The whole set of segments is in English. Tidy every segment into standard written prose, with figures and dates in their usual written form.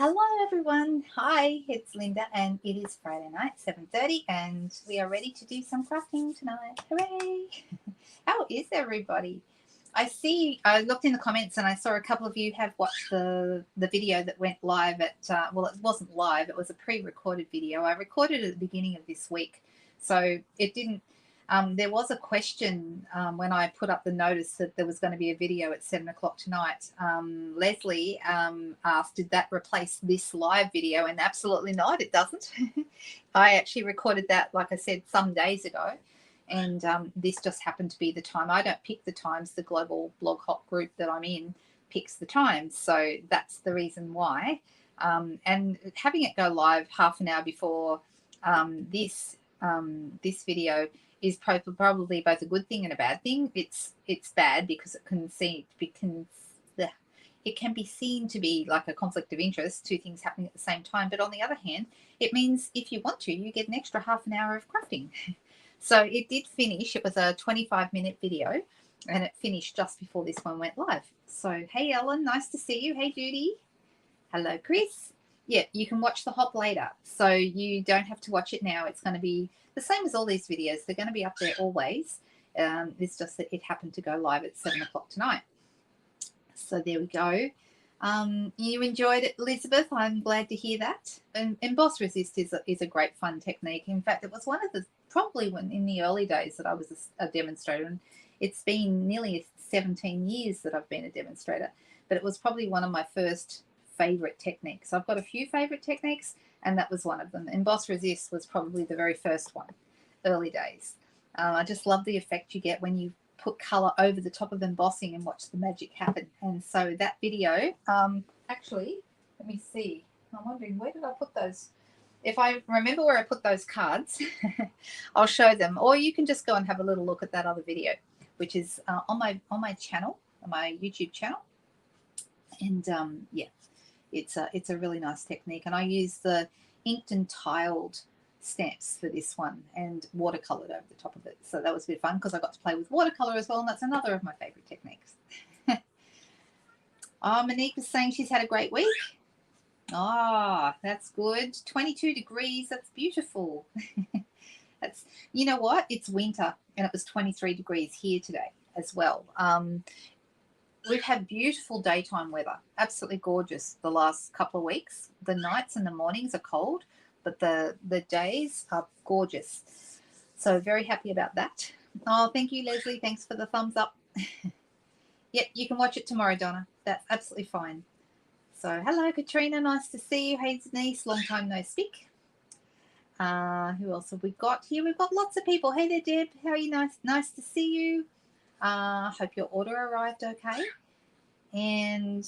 Hello everyone. Hi, it's Linda and it is Friday night, 7:30, and we are ready to do some crafting tonight. Hooray! How is everybody? I looked in the comments and I saw a couple of you have watched the video that went live at, well, it wasn't live, it was a pre-recorded video. I recorded it at the beginning of this week, so it didn't, there was a question when I put up the notice that there was going to be a video at 7 o'clock tonight. Leslie asked, did that replace this live video? And absolutely not, it doesn't. I actually recorded that, like I said, some days ago. And this just happened to be the time. I don't pick the times. The global blog hop group that I'm in picks the times. So that's the reason why. And having it go live half an hour before this video is probably both a good thing and a bad thing. It's bad because it can be seen to be like a conflict of interest, two things happening at the same time. But on the other hand, it means if you want to, you get an extra half an hour of crafting. So it did finish. It was a 25-minute video, and it finished just before this one went live. So, hey, Ellen, nice to see you. Hey, Judy. Hello, Chris. Yeah, you can watch the hop later. So you don't have to watch it now. It's going to be the same as all these videos. They're going to be up there always. It's just that it happened to go live at 7 o'clock tonight. So there we go. You enjoyed it, Elizabeth. I'm glad to hear that. And emboss resist is a great fun technique. In fact, it was one of the probably when in the early days that I was a demonstrator, and it's been nearly 17 years that I've been a demonstrator, but it was probably one of my first favorite techniques. I've got a few favorite techniques, and that was one of them. Emboss resist was probably the very first one, early days. I just love the effect you get when you put color over the top of embossing and watch the magic happen. And so that video, actually, let me see. I'm wondering, where did I put those? If I remember where I put those cards, I'll show them. Or you can just go and have a little look at that other video, which is on my channel, on my YouTube channel. And yeah, it's a really nice technique. And I use the inked and tiled stamps for this one and watercolored over the top of it. So that was a bit fun because I got to play with watercolor as well, and that's another of my favorite techniques. Oh, Monique was saying she's had a great week. Oh, that's good. 22 degrees. That's beautiful. That's, you know what? It's winter and it was 23 degrees here today as well. We've had beautiful daytime weather. Absolutely gorgeous the last couple of weeks. The nights and the mornings are cold, but the days are gorgeous. So very happy about that. Oh, thank you, Leslie. Thanks for the thumbs up. Yep, you can watch it tomorrow, Donna. That's absolutely fine. So, hello, Katrina. Nice to see you. Hey, Denise. Long time no speak. Who else have we got here? We've got lots of people. Hey there, Deb. How are you? Nice to see you. Hope your order arrived okay. And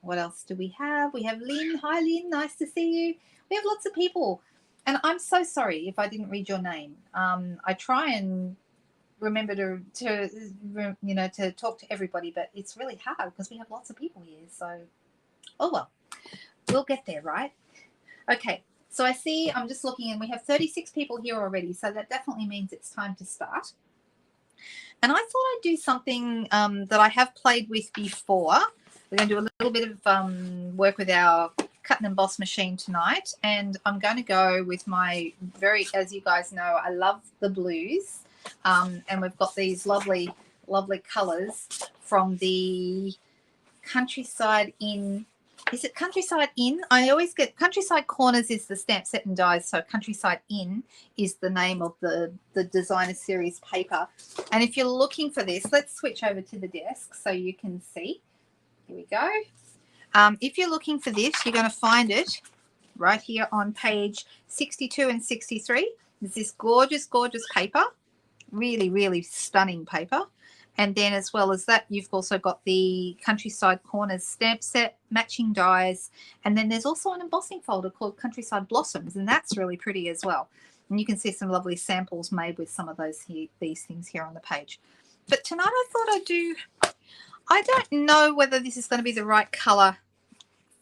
what else do we have? We have Lynn. Hi, Lynn. Nice to see you. We have lots of people. And I'm so sorry if I didn't read your name. I try and remember to talk to everybody, but it's really hard because we have lots of people here. So, oh well, we'll get there, right? Okay, so I see, I'm just looking, and we have 36 people here already, so that definitely means it's time to start. And I thought I'd do something that I have played with before. We're going to do a little bit of work with our cut and emboss machine tonight, and I'm going to go with my as you guys know, I love the blues, and we've got these lovely colors from the Countryside Inn. Is it Countryside Inn? I always get Countryside Corners is the stamp set and dies, so Countryside Inn is the name of the designer series paper. And if you're looking for this, let's switch over to the desk so you can see. Here we go. If you're looking for this, you're going to find it right here on page 62 and 63. There's this gorgeous paper, really stunning paper. And then as well as that, you've also got the Countryside Corners stamp set, matching dies, and then there's also an embossing folder called Countryside Blossoms, and that's really pretty as well. And you can see some lovely samples made with some of these things here on the page. But tonight I thought I don't know whether this is going to be the right colour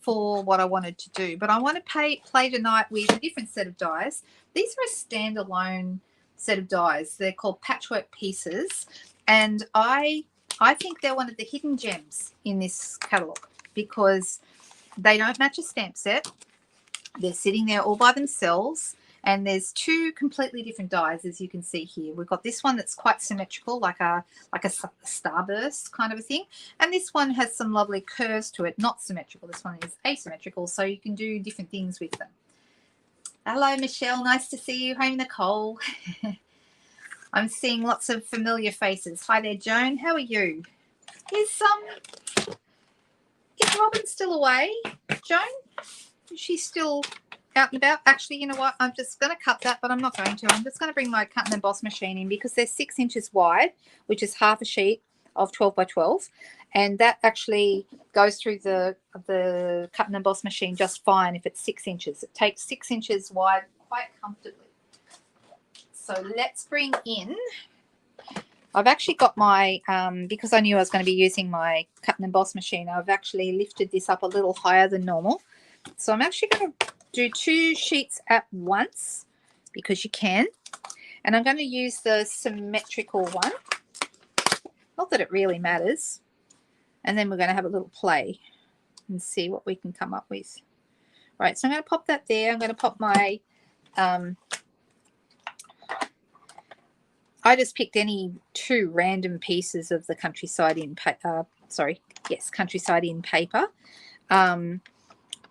for what I wanted to do, but I want to play tonight with a different set of dies. These are a standalone set of dies. They're called Patchwork Pieces. And I think they're one of the hidden gems in this catalogue because They don't match a stamp set. They're sitting there all by themselves. And there's two completely different dies, as you can see here. We've got this one that's quite symmetrical, like a starburst kind of a thing. And this one has some lovely curves to it, not symmetrical. This one is asymmetrical, so you can do different things with them. Hello, Michelle. Nice to see you. Hey, Nicole. I'm seeing lots of familiar faces. Hi there, Joan. How are you? Is Robin still away, Joan? Is she still out and about? Actually, you know what? I'm just going to cut that, but I'm not going to. I'm just going to bring my cut and emboss machine in because they're 6 inches wide, which is half a sheet of 12 by 12. And that actually goes through the cut and emboss machine just fine if it's 6 inches. It takes 6 inches wide quite comfortably. So let's bring in, I've actually got my, because I knew I was going to be using my cut and emboss machine, I've actually lifted this up a little higher than normal. So I'm actually going to do 2 sheets at once because you can. And I'm going to use the symmetrical one. Not that it really matters. And then we're going to have a little play and see what we can come up with. Right, so I'm going to pop that there. I'm going to pop my, I just picked any 2 random pieces of the Countryside in paper. Countryside in paper.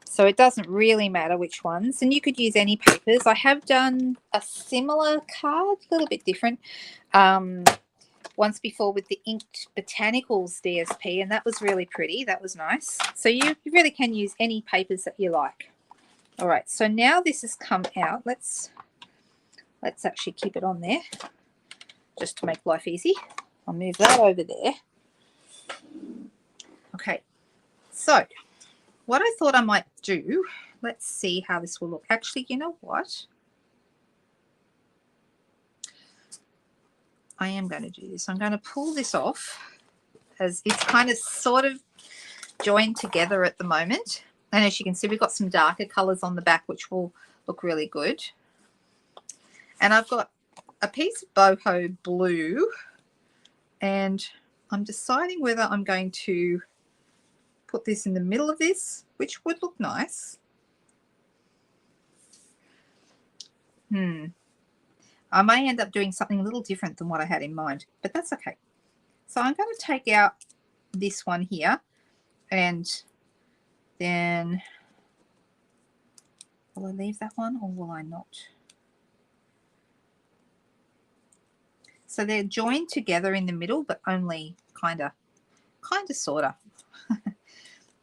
So it doesn't really matter which ones. And you could use any papers. I have done a similar card, a little bit different, once before with the Inked Botanicals DSP, and that was really pretty. That was nice. So you really can use any papers that you like. All right, so now this has come out. Let's actually keep it on there just to make life easy. I'll move that over there. Okay, so what I thought I might do, let's see how this will look. Actually, you know what? I am going to do this. I'm going to pull this off as it's kind of sort of joined together at the moment. And as you can see, we've got some darker colors on the back, which will look really good. And I've got a piece of boho blue, and I'm deciding whether I'm going to put this in the middle of this, which would look nice. I may end up doing something a little different than what I had in mind, but that's okay. So I'm going to take out this one here, and then will I leave that one or will I not? So they're joined together in the middle, but only kind of, sort of.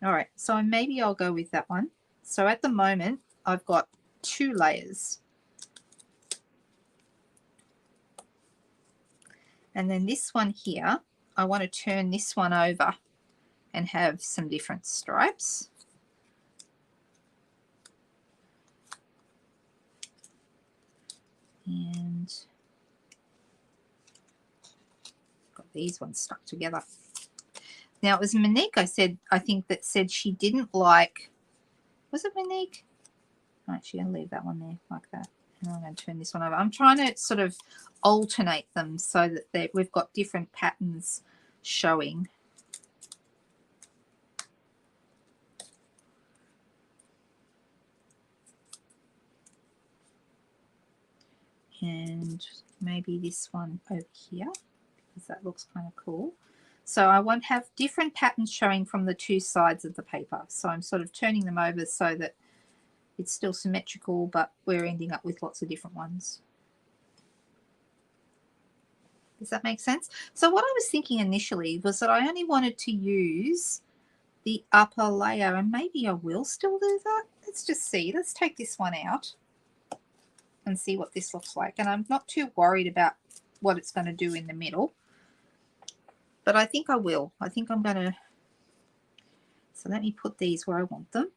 All right, so maybe I'll go with that one. So at the moment, I've got 2 layers. And then this one here, I want to turn this one over and have some different stripes. And got these ones stuck together. Now, it was Monique, I think that said she didn't like, was it Monique? I'm actually going to leave that one there like that. And I'm going to turn this one over. I'm trying to sort of alternate them so that we've got different patterns showing. And maybe this one over here, because that looks kind of cool. So I want to have different patterns showing from the 2 sides of the paper. So I'm sort of turning them over so that it's still symmetrical, but we're ending up with lots of different ones. Does that make sense? So what I was thinking initially was that I only wanted to use the upper layer, and maybe I will still do that. Let's just see. Let's take this one out and see what this looks like. And I'm not too worried about what it's going to do in the middle, but I think I will. I think I'm going to, so let me put these where I want them.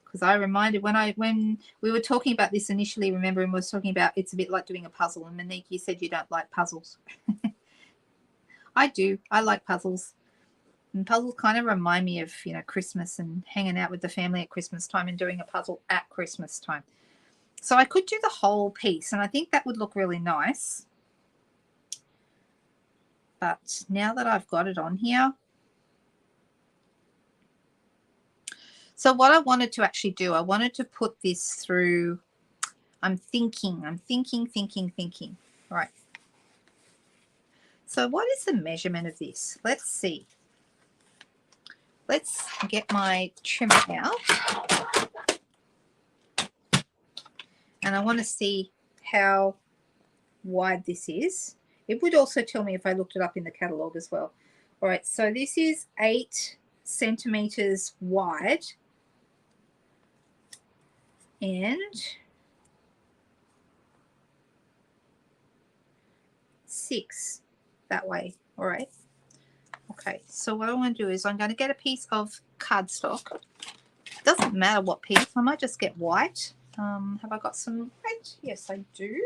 Because I reminded when we were talking about this initially, remember, and we were talking about it's a bit like doing a puzzle. And Monique, you said you don't like puzzles. I do. I like puzzles. And puzzles kind of remind me of, you know, Christmas and hanging out with the family at Christmas time and doing a puzzle at Christmas time. So I could do the whole piece, and I think that would look really nice. But now that I've got it on here, So what I wanted to actually do, I wanted to put this through, I'm thinking. All right. So what is the measurement of this? Let's see. Let's get my trimmer out. And I want to see how wide this is. It would also tell me if I looked it up in the catalogue as well. All right, so this is 8 centimeters wide and 6 that way. All right. Okay, so what I want to do is I'm going to get a piece of cardstock. It doesn't matter what piece. I might just get white. Have I got some white? Yes, I do.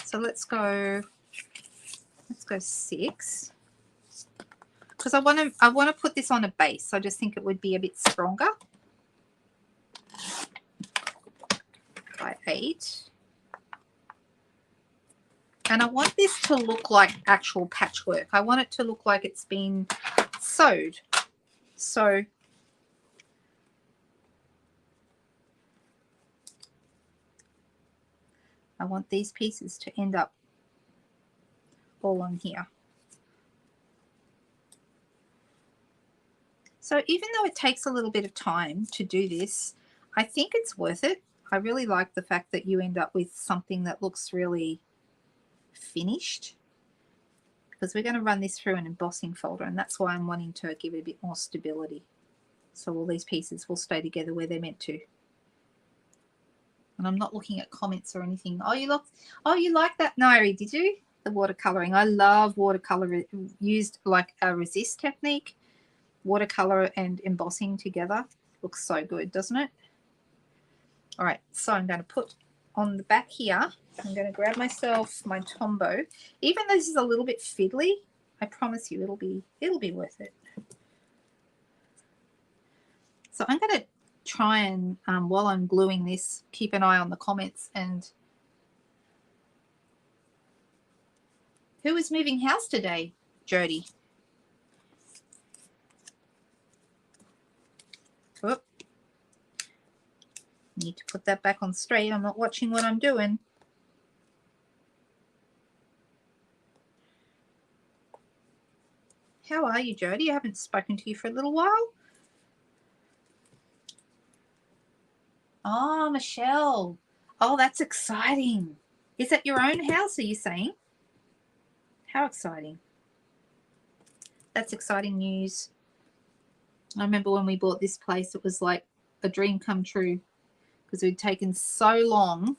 So let's go 6, because I want to put this on a base. I just think it would be a bit stronger. By 8. And I want this to look like actual patchwork. I want it to look like it's been sewed. So I want these pieces to end up all on here. So even though it takes a little bit of time to do this, I think it's worth it. I really like the fact that you end up with something that looks really finished, because we're going to run this through an embossing folder, and that's why I'm wanting to give it a bit more stability. So all these pieces will stay together where they're meant to. And I'm not looking at comments or anything. Oh, you like that, Nairi? Did you? The watercoloring. I love watercolor used like a resist technique. Watercolor and embossing together looks so good, doesn't it? All right, so I'm going to put on the back here, I'm going to grab myself my Tombow. Even though this is a little bit fiddly, I promise you it'll be worth it. So I'm going to try and while I'm gluing this, keep an eye on the comments. And who is moving house today, Jody? Whoop. Need to put that back on straight. I'm not watching what I'm doing. How are you, Jody? I haven't spoken to you for a little while. Oh, Michelle. Oh, that's exciting. Is that your own house, are you saying? How exciting. That's exciting news. I remember when we bought this place, it was like a dream come true, because we'd taken so long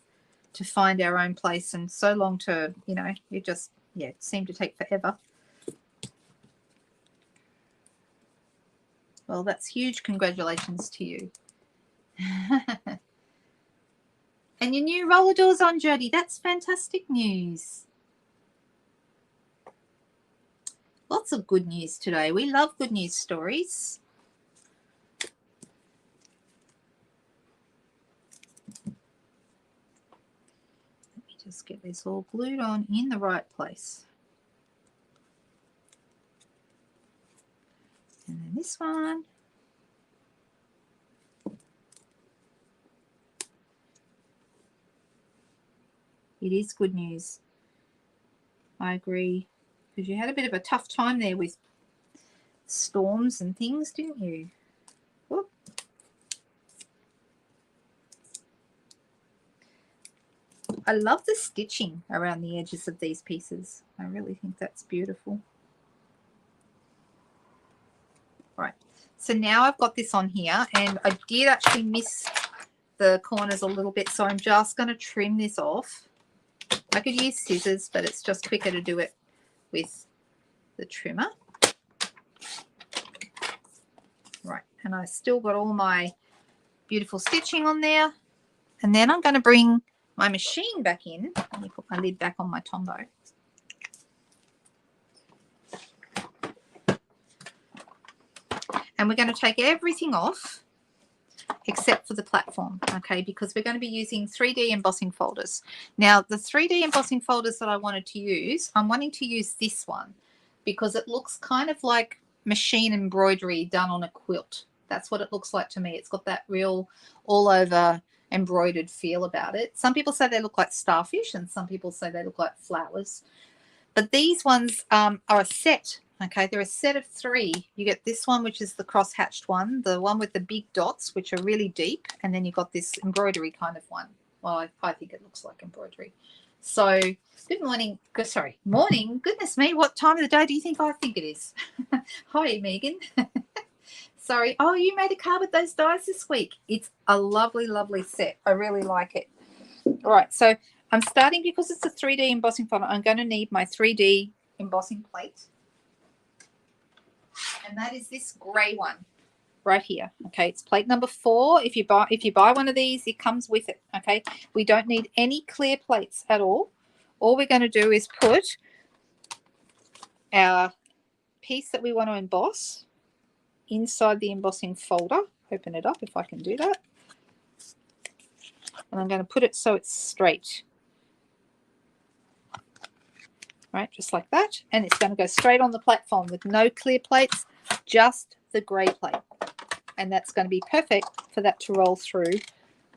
to find our own place and so long to, you know, it just, yeah, it seemed to take forever. Well, that's huge. Congratulations to you. And your new roller doors on, Jody. That's fantastic news. Lots of good news today. We love good news stories. Let me just get this all glued on in the right place. And then this one. It is good news. I agree. Because you had a bit of a tough time there with storms and things, didn't you? Whoop. I love the stitching around the edges of these pieces. I really think that's beautiful. Right. So now I've got this on here, and I did actually miss the corners a little bit, so I'm just going to trim this off. I could use scissors, but it's just quicker to do it with the trimmer. Right, and I still got all my beautiful stitching on there. And then I'm going to bring my machine back in. Let me put my lid back on my Tombow. And we're going to take everything off except for the platform, okay, because we're going to be using 3D embossing folders. Now, the 3D embossing folders that I wanted to use, I'm wanting to use this one because it looks kind of like machine embroidery done on a quilt. That's what it looks like to me. It's got that real all over embroidered feel about it. Some people say they look like starfish and some people say they look like flowers. But these ones are a set. Okay, they're a set of 3. You get this one, which is the cross-hatched one, the one with the big dots, which are really deep, and then you got this embroidery kind of one. Well, I think it looks like embroidery. So, good morning. Sorry, morning. Goodness me, what time of the day do you think I think it is? Hi, Megan. Sorry. Oh, you made a card with those dies this week. It's a lovely, lovely set. I really like it. All right, so I'm starting because it's a 3D embossing folder. I'm going to need my 3D embossing plate. And that is this grey one right here. Okay, it's plate number 4. If you buy one of these, it comes with it. Okay, we don't need any clear plates at all. All we're going to do is put our piece that we want to emboss inside the embossing folder. Open it up if I can do that. And I'm going to put it so it's straight. Right, just like that. And it's going to go straight on the platform with no clear plates, just the grey plate. And that's going to be perfect for that to roll through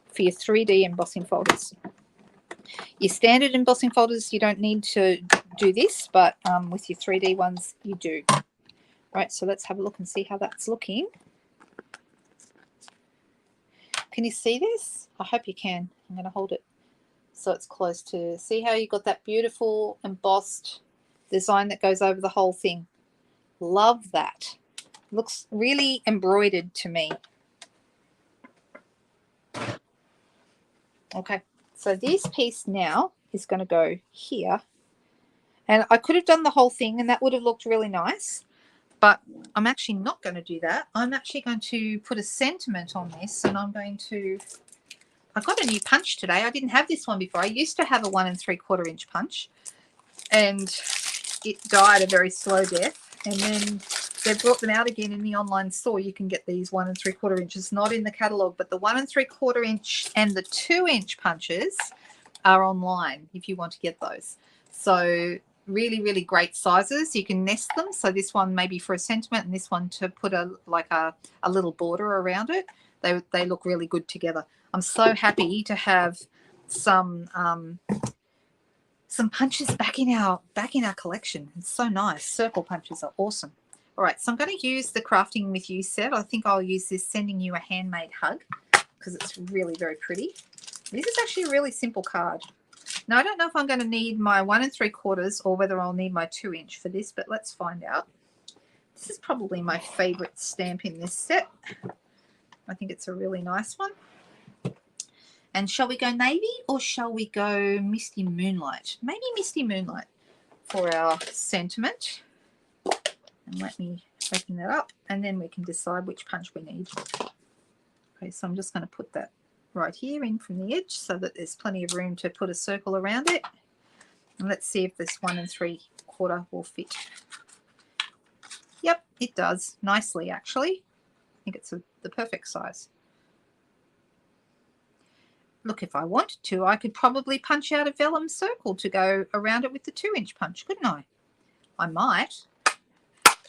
for your 3D embossing folders. Your standard embossing folders, you don't need to do this, but with your 3D ones, you do. Right, so let's have a look and see how that's looking. Can you see this? I hope you can. I'm going to hold it so it's close to. See how you got that beautiful embossed design that goes over the whole thing? Love that. Looks really embroidered to me. Okay, so this piece now is going to go here. And I could have done the whole thing and that would have looked really nice. But I'm actually not going to do that. I'm actually going to put a sentiment on this and I'm going to... I got a new punch today. I didn't have this one before. I used to have a 1 3/4 inch punch and it died a very slow death. And then they brought them out again in the online store. You can get these 1 3/4 inches, not in the catalogue, but the 1 3/4 inch and the 2 inch punches are online if you want to get those. So really, really great sizes. You can nest them. So this one maybe for a sentiment and this one to put a little border around it. They look really good together. I'm so happy to have some punches back in our collection. It's so nice. Circle punches are awesome. All right, so I'm going to use the Crafting With You set. I think I'll use this Sending You a Handmade Hug because it's really very pretty. This is actually a really simple card. Now, I don't know if I'm going to need my 1 3/4 or whether I'll need my 2 inch for this, but let's find out. This is probably my favorite stamp in this set. I think it's a really nice one. And shall we go navy or shall we go Misty Moonlight? Maybe Misty Moonlight for our sentiment. And let me open that up and then we can decide which punch we need. Okay, so I'm just going to put that right here in from the edge so that there's plenty of room to put a circle around it. And let's see if this 1 3/4 will fit. Yep, it does nicely actually. I think it's the perfect size. Look, if I wanted to, I could probably punch out a vellum circle to go around it with the 2 inch punch, couldn't I? I might.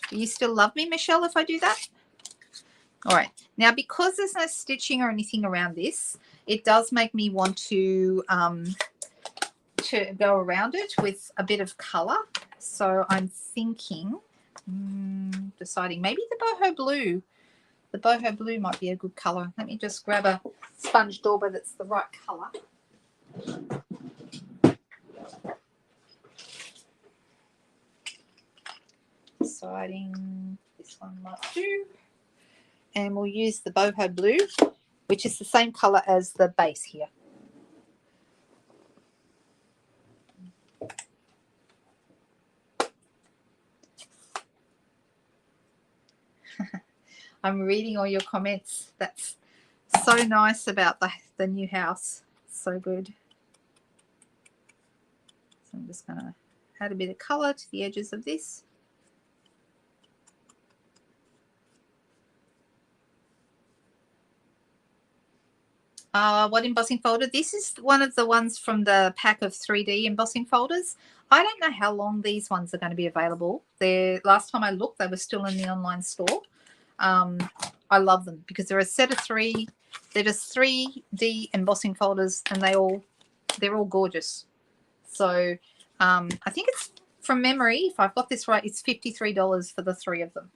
Do you still love me, Michelle, if I do that? All right. Now, because there's no stitching or anything around this, it does make me want to go around it with a bit of colour. So I'm thinking, deciding maybe the boho blue. The boho blue might be a good colour. Let me just grab a sponge dauber that's the right colour. Deciding this one might do. And we'll use the boho blue, which is the same colour as the base here. I'm reading all your comments. That's so nice about the new house. So good. So I'm just going to add a bit of colour to the edges of this. What embossing folder? This is one of the ones from the pack of 3D embossing folders. I don't know how long these ones are going to be available. Last time I looked, they were still in the online store. I I love them because they're a set of 3. They're just 3D embossing folders, and they're all gorgeous. So I think it's, from memory, if I've got this right, it's $53 for the 3 of them.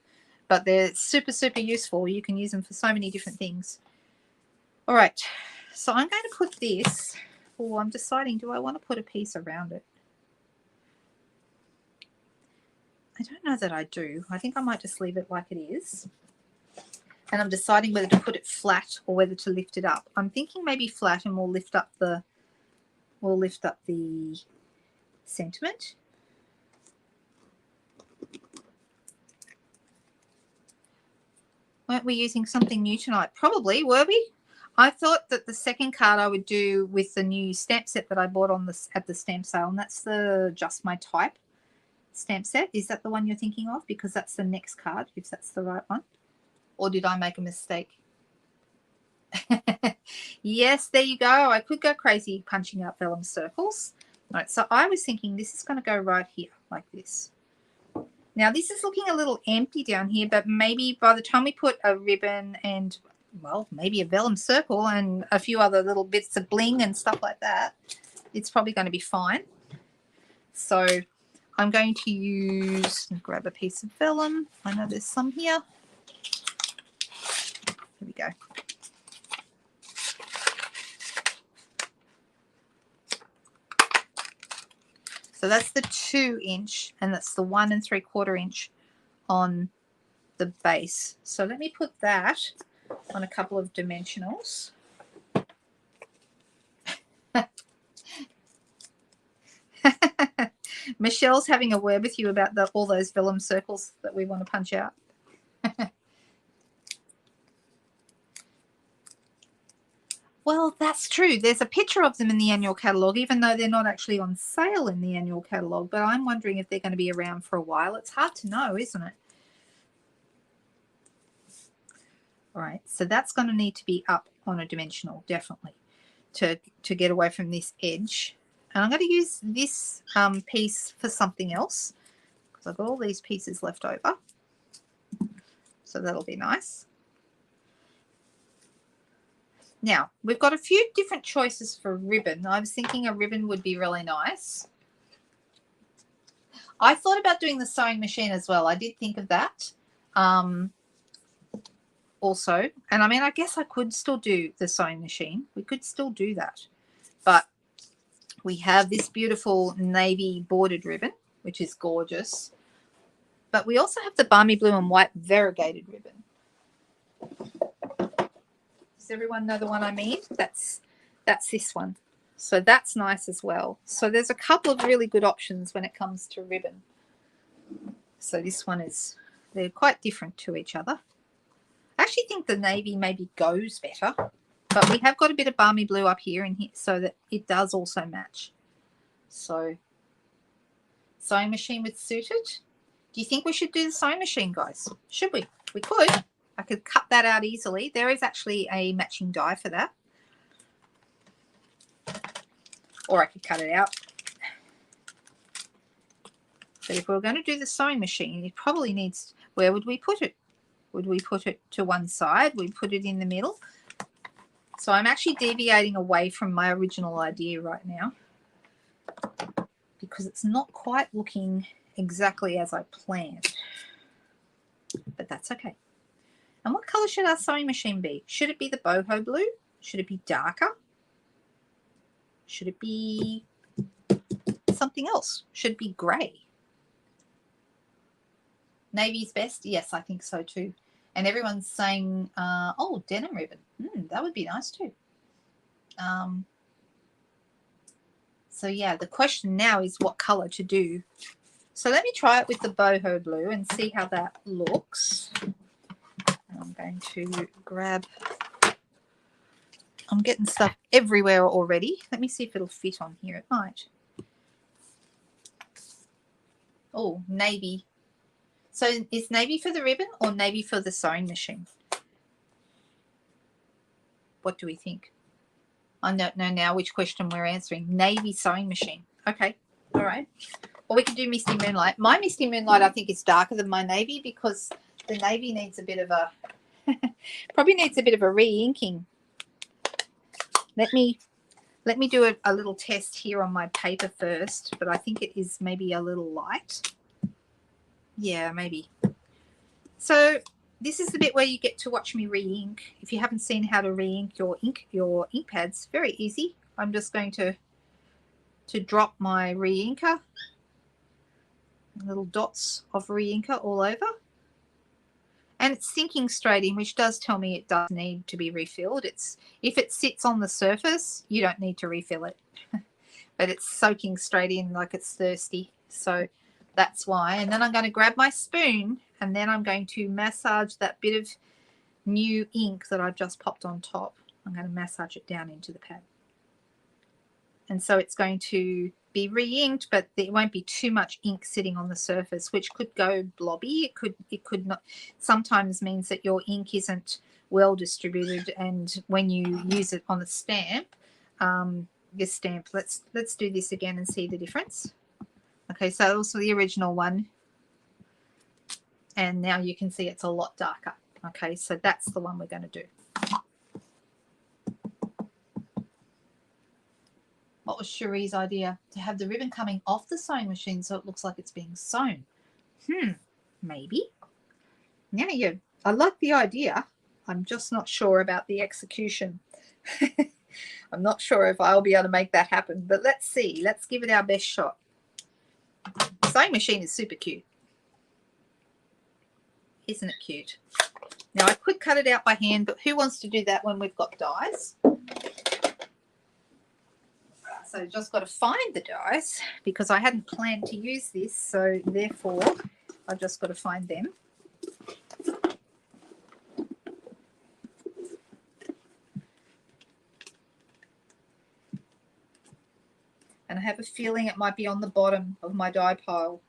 But they're super, super useful. You can use them for so many different things. All right, so I'm going to put this. Oh, I'm deciding, do I want to put a piece around it? I don't know that I do. I think I might just leave it like it is. And I'm deciding whether to put it flat or whether to lift it up. I'm thinking maybe flat, and we'll lift up the sentiment. Weren't we using something new tonight? Probably, were we? I thought that the second card I would do with the new stamp set that I bought at the stamp sale, and that's the Just My Type stamp set. Is that the one you're thinking of? Because that's the next card, if that's the right one. Or did I make a mistake? Yes, there you go. I could go crazy punching out vellum circles. All right, so I was thinking this is going to go right here like this. Now, this is looking a little empty down here, but maybe by the time we put a ribbon and, well, maybe a vellum circle and a few other little bits of bling and stuff like that, it's probably going to be fine. So I'm going to grab a piece of vellum. I know there's some here. Here we go. So that's the 2-inch, and that's the 1 3/4 inch on the base. So let me put that on a couple of dimensionals. Michelle's having a word with you about all those vellum circles that we want to punch out. Well, that's true. There's a picture of them in the annual catalogue, even though they're not actually on sale in the annual catalogue. But I'm wondering if they're going to be around for a while. It's hard to know, isn't it? All right, so that's going to need to be up on a dimensional, definitely, to get away from this edge. And I'm going to use this piece for something else because I've got all these pieces left over. So that'll be nice. Now, we've got a few different choices for ribbon. I was thinking a ribbon would be really nice. I thought about doing the sewing machine as well. I did think of that also. And I mean, I guess I could still do the sewing machine. We could still do that. But we have this beautiful navy bordered ribbon, which is gorgeous. But we also have the balmy blue and white variegated ribbon. Does everyone know the one I mean? That's this one. So that's nice as well. So there's a couple of really good options when it comes to ribbon. So this one they're quite different to each other. I actually think the navy maybe goes better, but we have got a bit of balmy blue up here and here so that it does also match. So sewing machine with suited. Do you think we should do the sewing machine, guys? Should we? We could. I could cut that out easily. There is actually a matching die for that. Or I could cut it out. But if we we're going to do the sewing machine, it probably needs, where would we put it? Would we put it to one side? We'd put it in the middle. So I'm actually deviating away from my original idea right now because it's not quite looking exactly as I planned. But that's okay. And what color should our sewing machine be? Should it be the boho blue? Should it be darker? Should it be something else? Should it be grey? Navy's best? Yes, I think so too. And everyone's saying, oh, denim ribbon. That would be nice too. So yeah, the question now is what color to do. So let me try it with the boho blue and see how that looks. I'm going to grab, I'm getting stuff everywhere already. Let me see if it'll fit on here. It might. Oh, navy. So is navy for the ribbon or navy for the sewing machine? What do we think? I don't know now which question we're answering. Navy sewing machine. Okay. All right. Or we could do Misty Moonlight. My Misty Moonlight, I think, is darker than my navy because the navy needs a bit of a Probably needs a bit of a re-inking. Let me do a little test here on my paper first, but I think it is maybe a little light. Yeah, maybe. So this is the bit where you get to watch me re-ink. If you haven't seen how to re-ink your ink pads, very easy. I'm just going to drop my re-inker, little dots of re-inker all over. And it's sinking straight in, which does tell me it does need to be refilled. If it sits on the surface, you don't need to refill it. But it's soaking straight in like it's thirsty. So that's why. And then I'm going to grab my spoon and then I'm going to massage that bit of new ink that I've just popped on top. I'm going to massage it down into the pad. And so it's going to be re-inked, but there won't be too much ink sitting on the surface, which could go blobby. It could not. Sometimes means that your ink isn't well distributed, and when you use it on the stamp, this stamp. Let's do this again and see the difference. Okay, so also the original one, and now you can see it's a lot darker. Okay, so that's the one we're going to do. What was Cherie's idea? To have the ribbon coming off the sewing machine so it looks like it's being sewn. Maybe. Yeah, I like the idea. I'm just not sure about the execution. I'm not sure if I'll be able to make that happen, but let's see. Let's give it our best shot. The sewing machine is super cute. Isn't it cute? Now I could cut it out by hand, but who wants to do that when we've got dies? So just got to find the dies because I hadn't planned to use this, so therefore I've just got to find them. And I have a feeling it might be on the bottom of my die pile.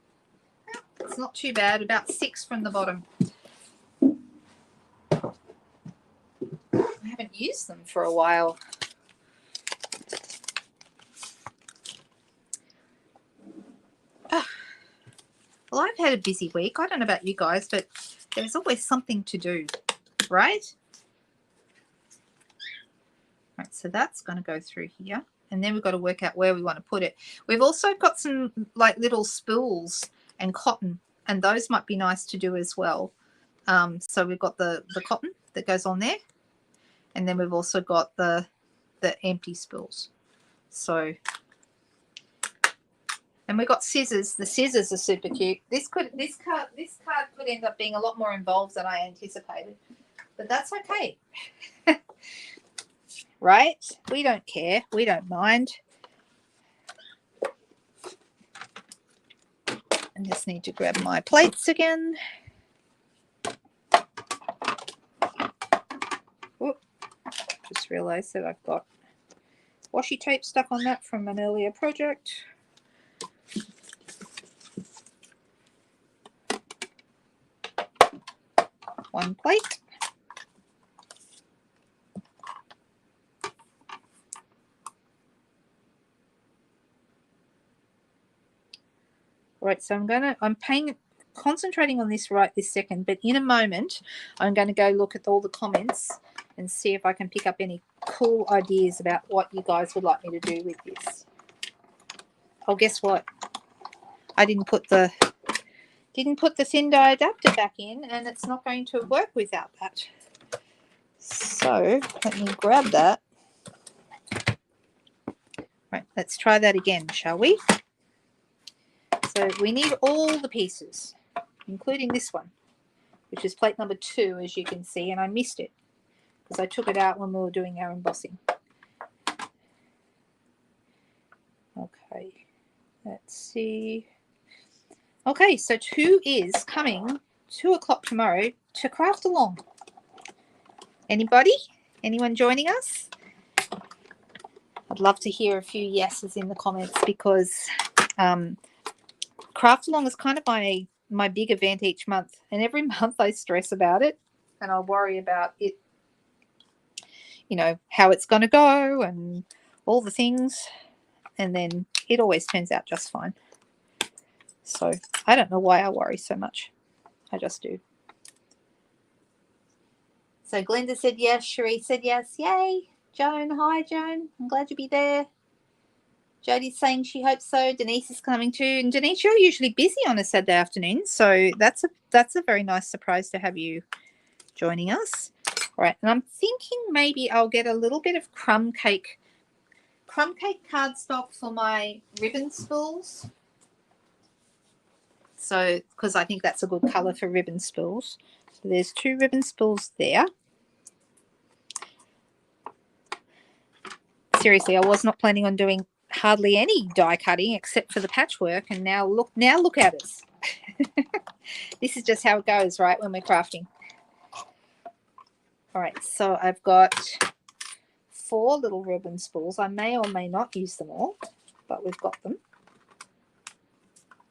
It's not too bad, about 6 from the bottom. I haven't used them for a while. Well, I've had a busy week. I don't know about you guys, but there's always something to do, right? Right, so that's going to go through here. And then we've got to work out where we want to put it. We've also got some like little spools and cotton, and those might be nice to do as well. So we've got the cotton that goes on there. And then we've also got the empty spools. So... And we've got scissors. The scissors are super cute. This card could end up being a lot more involved than I anticipated. But that's okay. Right? We don't care. We don't mind. I just need to grab my plates again. Whoop. Just realised that I've got washi tape stuck on that from an earlier project. One plate. Right, so I'm concentrating on this right this second, but in a moment I'm going to go look at all the comments and see if I can pick up any cool ideas about what you guys would like me to do with this. Oh, guess what? I didn't put the thin die adapter back in, and it's not going to work without that. So let me grab that. Right, let's try that again, shall we? So we need all the pieces, including this one, which is plate number 2, as you can see, and I missed it because I took it out when we were doing our embossing. Okay, let's see. Okay, so who is coming 2 o'clock tomorrow to craft along? Anybody? Anyone joining us? I'd love to hear a few yeses in the comments because craft along is kind of my big event each month, and every month I stress about it and I worry about it, you know, how it's going to go and all the things, and then it always turns out just fine. So I don't know why I worry so much. I just do. So Glenda said yes. Cherie said yes. Yay. Joan, hi Joan. I'm glad you'll be there. Jody's saying she hopes so. Denise is coming too. And Denise, you're usually busy on a Saturday afternoon, so that's a very nice surprise to have you joining us. All right, and I'm thinking maybe I'll get a little bit of crumb cake cardstock for my ribbon spools. So, because I think that's a good color for ribbon spools. So there's 2 ribbon spools there. Seriously, I was not planning on doing hardly any die cutting except for the patchwork, and now look at us. This is just how it goes, right, when we're crafting. All right, so I've got 4 little ribbon spools. I may or may not use them all, but we've got them.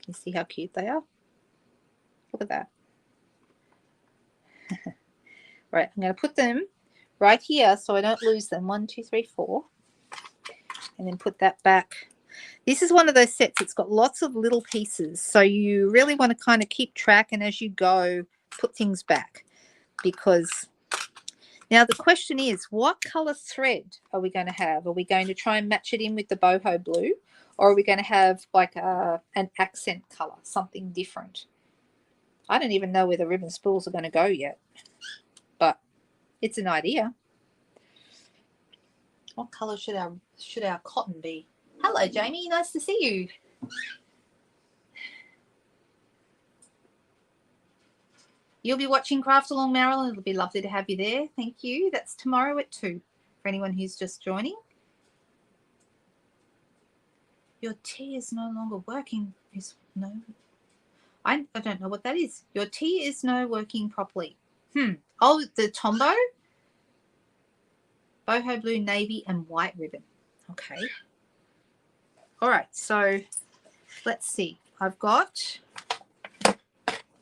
You see how cute they are? Look at that. Right, I'm going to put them right here so I don't lose them. 1, 2, 3, 4. And then put that back. This is one of those sets. It's got lots of little pieces, so you really want to kind of keep track, and as you go, put things back. Because now the question is, what color thread are we going to have? Are we going to try and match it in with the boho blue, or are we going to have like an accent color, something different? I don't even know where the ribbon spools are going to go yet, but it's an idea. What color should our cotton be? Hello, Jamie. Nice to see you. You'll be watching Craft Along, Marilyn. It'll be lovely to have you there. Thank you. That's tomorrow at 2 for anyone who's just joining. Your tea is no longer working. I don't know what that is. Your tea is no working properly. Oh, the Tombow. Boho blue, navy, and white ribbon. Okay. All right. So let's see. Let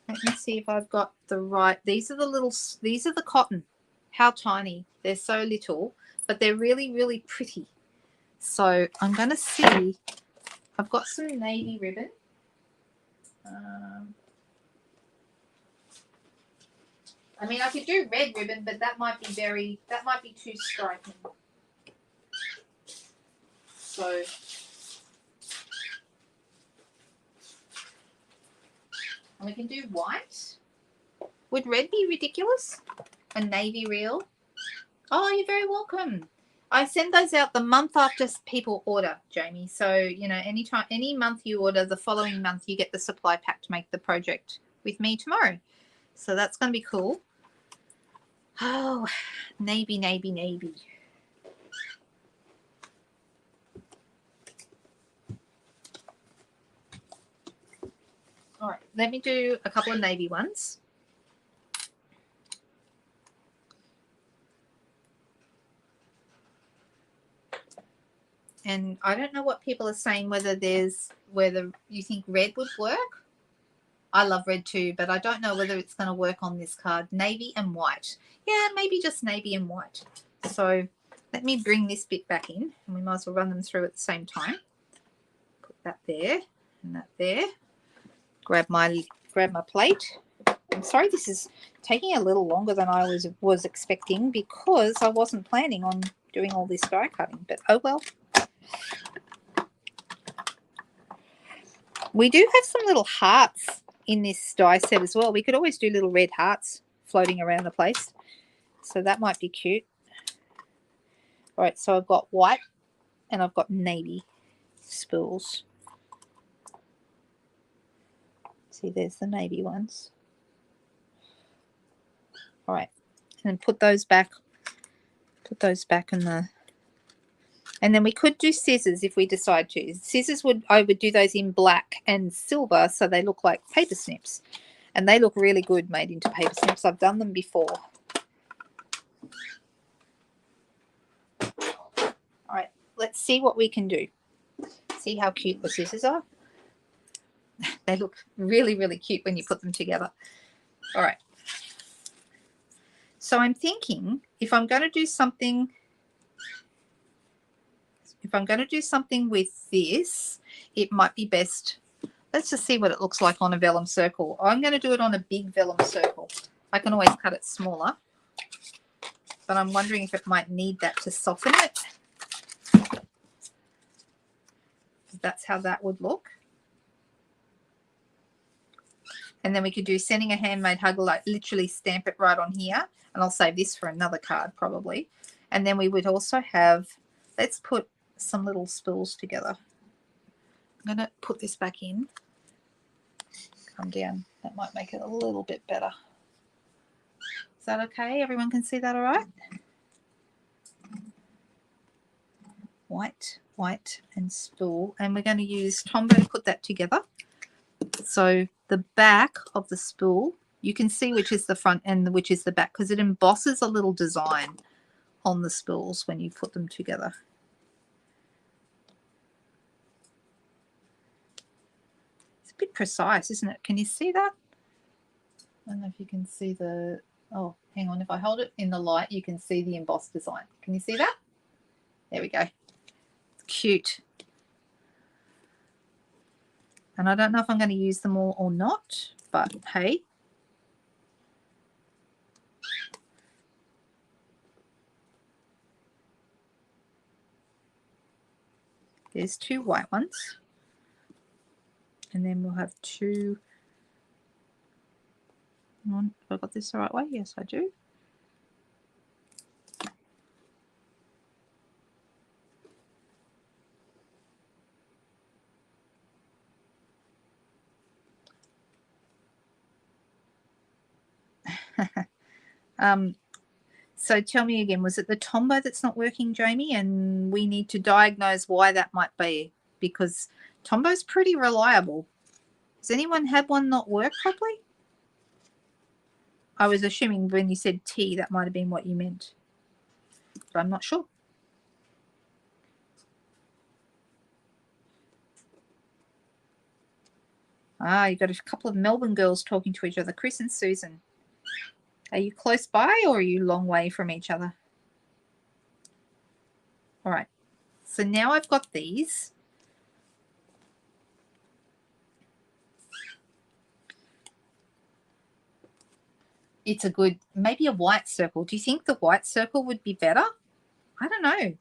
me see if I've got the right. These are the cotton. How tiny. They're so little, but they're really, really pretty. So I'm going to see. I've got some navy ribbon. I mean, I could do red ribbon, but that might be too striking. So and we can do white. Would red be ridiculous? A navy reel. Oh, you're very welcome. I send those out the month after people order, Jamie. So, you know, any month you order, the following month you get the supply pack to make the project with me tomorrow. So that's going to be cool. Oh, navy, navy, navy. All right, let me do a couple of navy ones. And I don't know what people are saying, whether you think red would work. I love red too, but I don't know whether it's going to work on this card. Navy and white. Yeah, maybe just navy and white. So let me bring this bit back in, and we might as well run them through at the same time. Put that there and that there. Grab my plate. I'm sorry this is taking a little longer than I was expecting, because I wasn't planning on doing all this die cutting, but oh well. We do have some little hearts in this die set as well. We could always do little red hearts floating around the place, so that might be cute. All right, so I've got white and I've got navy spools. See, there's the navy ones. All right, and then put those back in the. And then we could do scissors if we decide to. Scissors I would do those in black and silver, so they look like paper snips. And they look really good made into paper snips. I've done them before. All right, let's see what we can do. See how cute the scissors are? They look really, really cute when you put them together. All right. So I'm thinking if I'm going to do something with this, it might be best. Let's just see what it looks like on a vellum circle. I'm going to do it on a big vellum circle. I can always cut it smaller. but I'm wondering if it might need that to soften it. That's how that would look. And then we could do sending a handmade hug, like literally stamp it right on here. And I'll save this for another card probably. And then we would also have, let's put some little spools together. I'm going to put this back in. Come down. That might make it a little bit better. Is that okay? Everyone can see that all right? White, white, and spool. And we're going to use Tombow to put that together. So the back of the spool, you can see which is the front and which is the back, because it embosses a little design on the spools when you put them together. It's a bit precise, isn't it? Can you see that? I don't know if you can see the, oh, hang on. If I hold it in the light, you can see the embossed design. Can you see that? There we go. It's cute. And I don't know if I'm going to use them all or not, but hey. There's 2 white ones. And then we'll have 2. Hang on, have I got this the right way? Yes, I do. So tell me again, was it the Tombow that's not working, Jamie? And we need to diagnose why that might be, because Tombow's pretty reliable. Has anyone had one not work properly? I was assuming when you said T, that might have been what you meant, but I'm not sure. Ah, you've got a couple of Melbourne girls talking to each other, Chris and Susan. Are you close by or are you a long way from each other? All right. So now I've got these. It's a good, maybe a white circle. Do you think the white circle would be better? I don't know.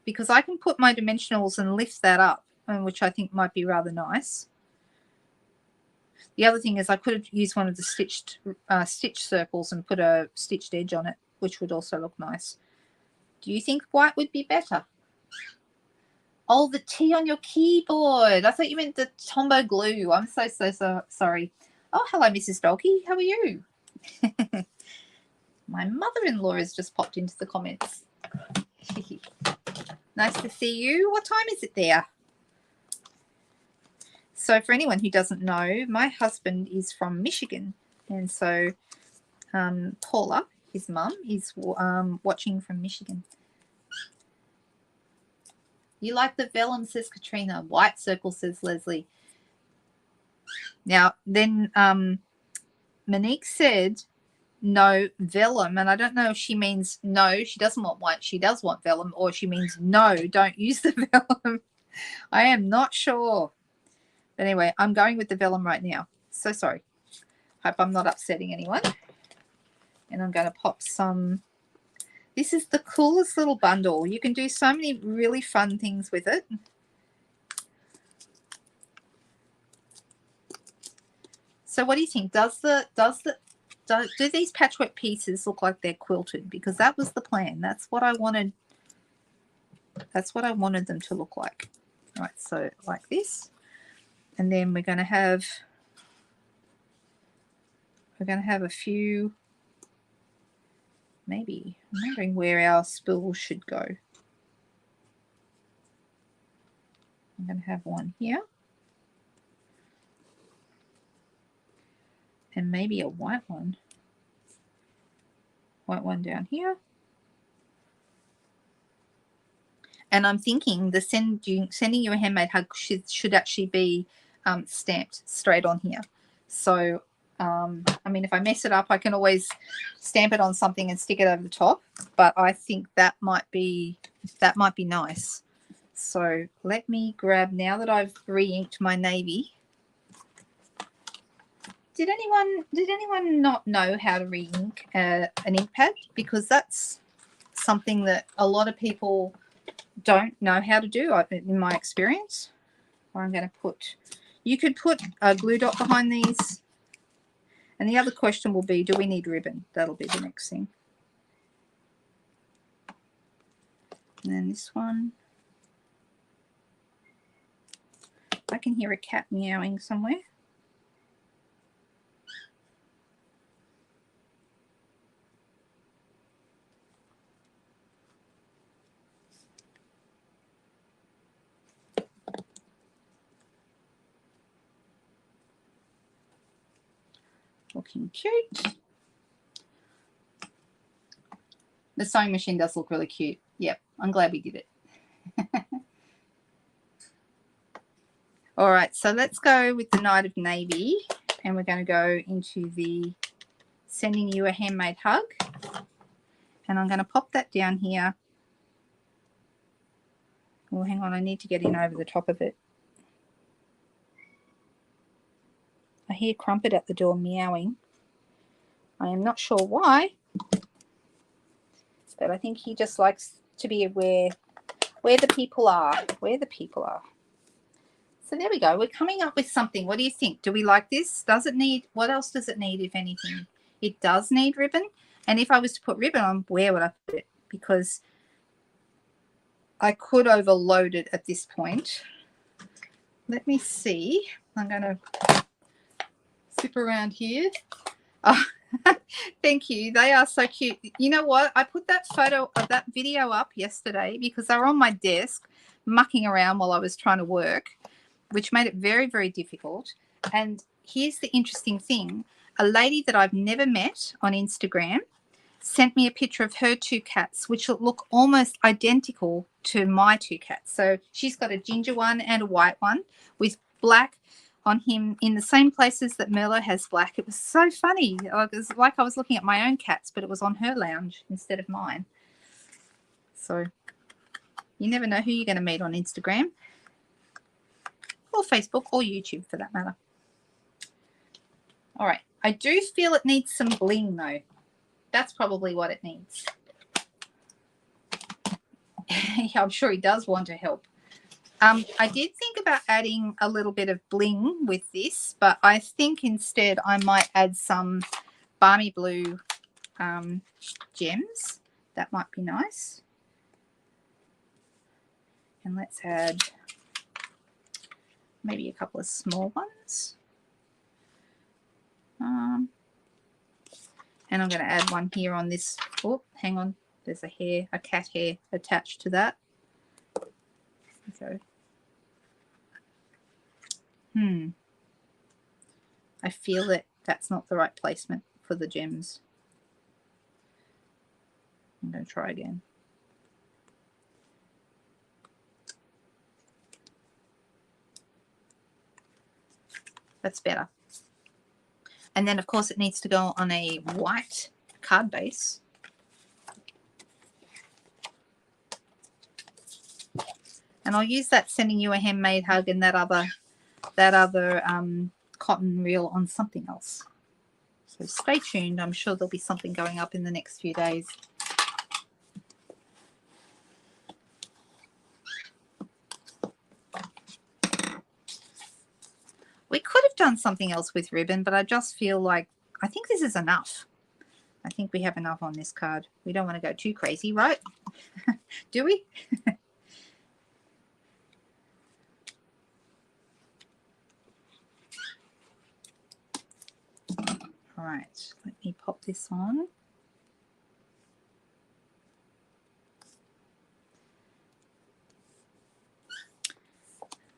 Because I can put my dimensionals and lift that up, which I think might be rather nice. The other thing is I could have used one of the stitch circles and put a stitched edge on it, which would also look nice. Do you think white would be better? Oh, the T on your keyboard. I thought you meant the Tombow glue. I'm so sorry. Oh, hello, Mrs. Doggy. How are you? My mother-in-law has just popped into the comments. Nice to see you. What time is it there? So for anyone who doesn't know, my husband is from Michigan. And so Paula, his mum, is watching from Michigan. You like the vellum, says Katrina. White circle, says Leslie. Now, then Monique said no vellum. And I don't know if she means no, she doesn't want white. She does want vellum. Or she means no, don't use the vellum. I am not sure. But anyway, I'm going with the vellum right now. So sorry. Hope I'm not upsetting anyone. And I'm going to pop some. This is the coolest little bundle. You can do so many really fun things with it. So what do you think? Do these patchwork pieces look like they're quilted? Because that was the plan. That's what I wanted. That's what I wanted them to look like. All right, so like this. And then we're going to have a few, maybe, I'm wondering where our spool should go. I'm going to have one here. And maybe a white one. White one down here. And I'm thinking the sending you a handmade hug should actually be stamped straight on here. So, I mean, if I mess it up, I can always stamp it on something and stick it over the top. But I think that might be nice. So let me grab, now that I've re-inked my navy, Did anyone not know how to re-ink an ink pad? Because that's something that a lot of people don't know how to do, in my experience. Or I'm going to put, you could put a glue dot behind these. And the other question will be, do we need ribbon? That'll be the next thing. And then this one. I can hear a cat meowing somewhere. Looking cute. The sewing machine does look really cute. Yep, I'm glad we did it. All right, so let's go with the Night of Navy, and we're going to go into the Sending You a Handmade Hug. And I'm going to pop that down here. Oh, hang on, I need to get in over the top of it. I hear Crumpet at the door meowing. I am not sure why, but I think he just likes to be aware where the people are, So there we go. We're coming up with something. What do you think? Do we like this? Does it need, what else does it need, if anything? It does need ribbon. And if I was to put ribbon on, where would I put it? Because I could overload it at this point. Let me see. I'm going to zip around here. Oh, thank you. They are so cute. You know what? I put that photo of that video up yesterday because they were on my desk mucking around while I was trying to work, which made it very, very difficult. And here's the interesting thing. A lady that I've never met on Instagram sent me a picture of her two cats, which look almost identical to my two cats. So she's got a ginger one and a white one with black on him in the same places that Merlot has black. It was so funny. It was like I was looking at my own cats, but it was on her lounge instead of mine. So you never know who you're going to meet on Instagram or Facebook or YouTube for that matter. All right. I do feel it needs some bling though. That's probably what it needs. Yeah, I'm sure he does want to help. I did think about adding a little bit of bling with this, but I think instead I might add some balmy blue gems. That might be nice. And let's add maybe a couple of small ones. And I'm going to add one here on this. Oh, hang on. There's a hair, a cat hair attached to that. So, I feel that that's not the right placement for the gems. I'm going to try again. That's better. And then, of course, it needs to go on a white card base. And I'll use that Sending You a Handmade Hug and that other cotton reel on something else. So stay tuned. I'm sure there'll be something going up in the next few days. We could have done something else with ribbon, but I just feel like I think this is enough. I think we have enough on this card. We don't want to go too crazy, right? Do we? All right, let me pop this on.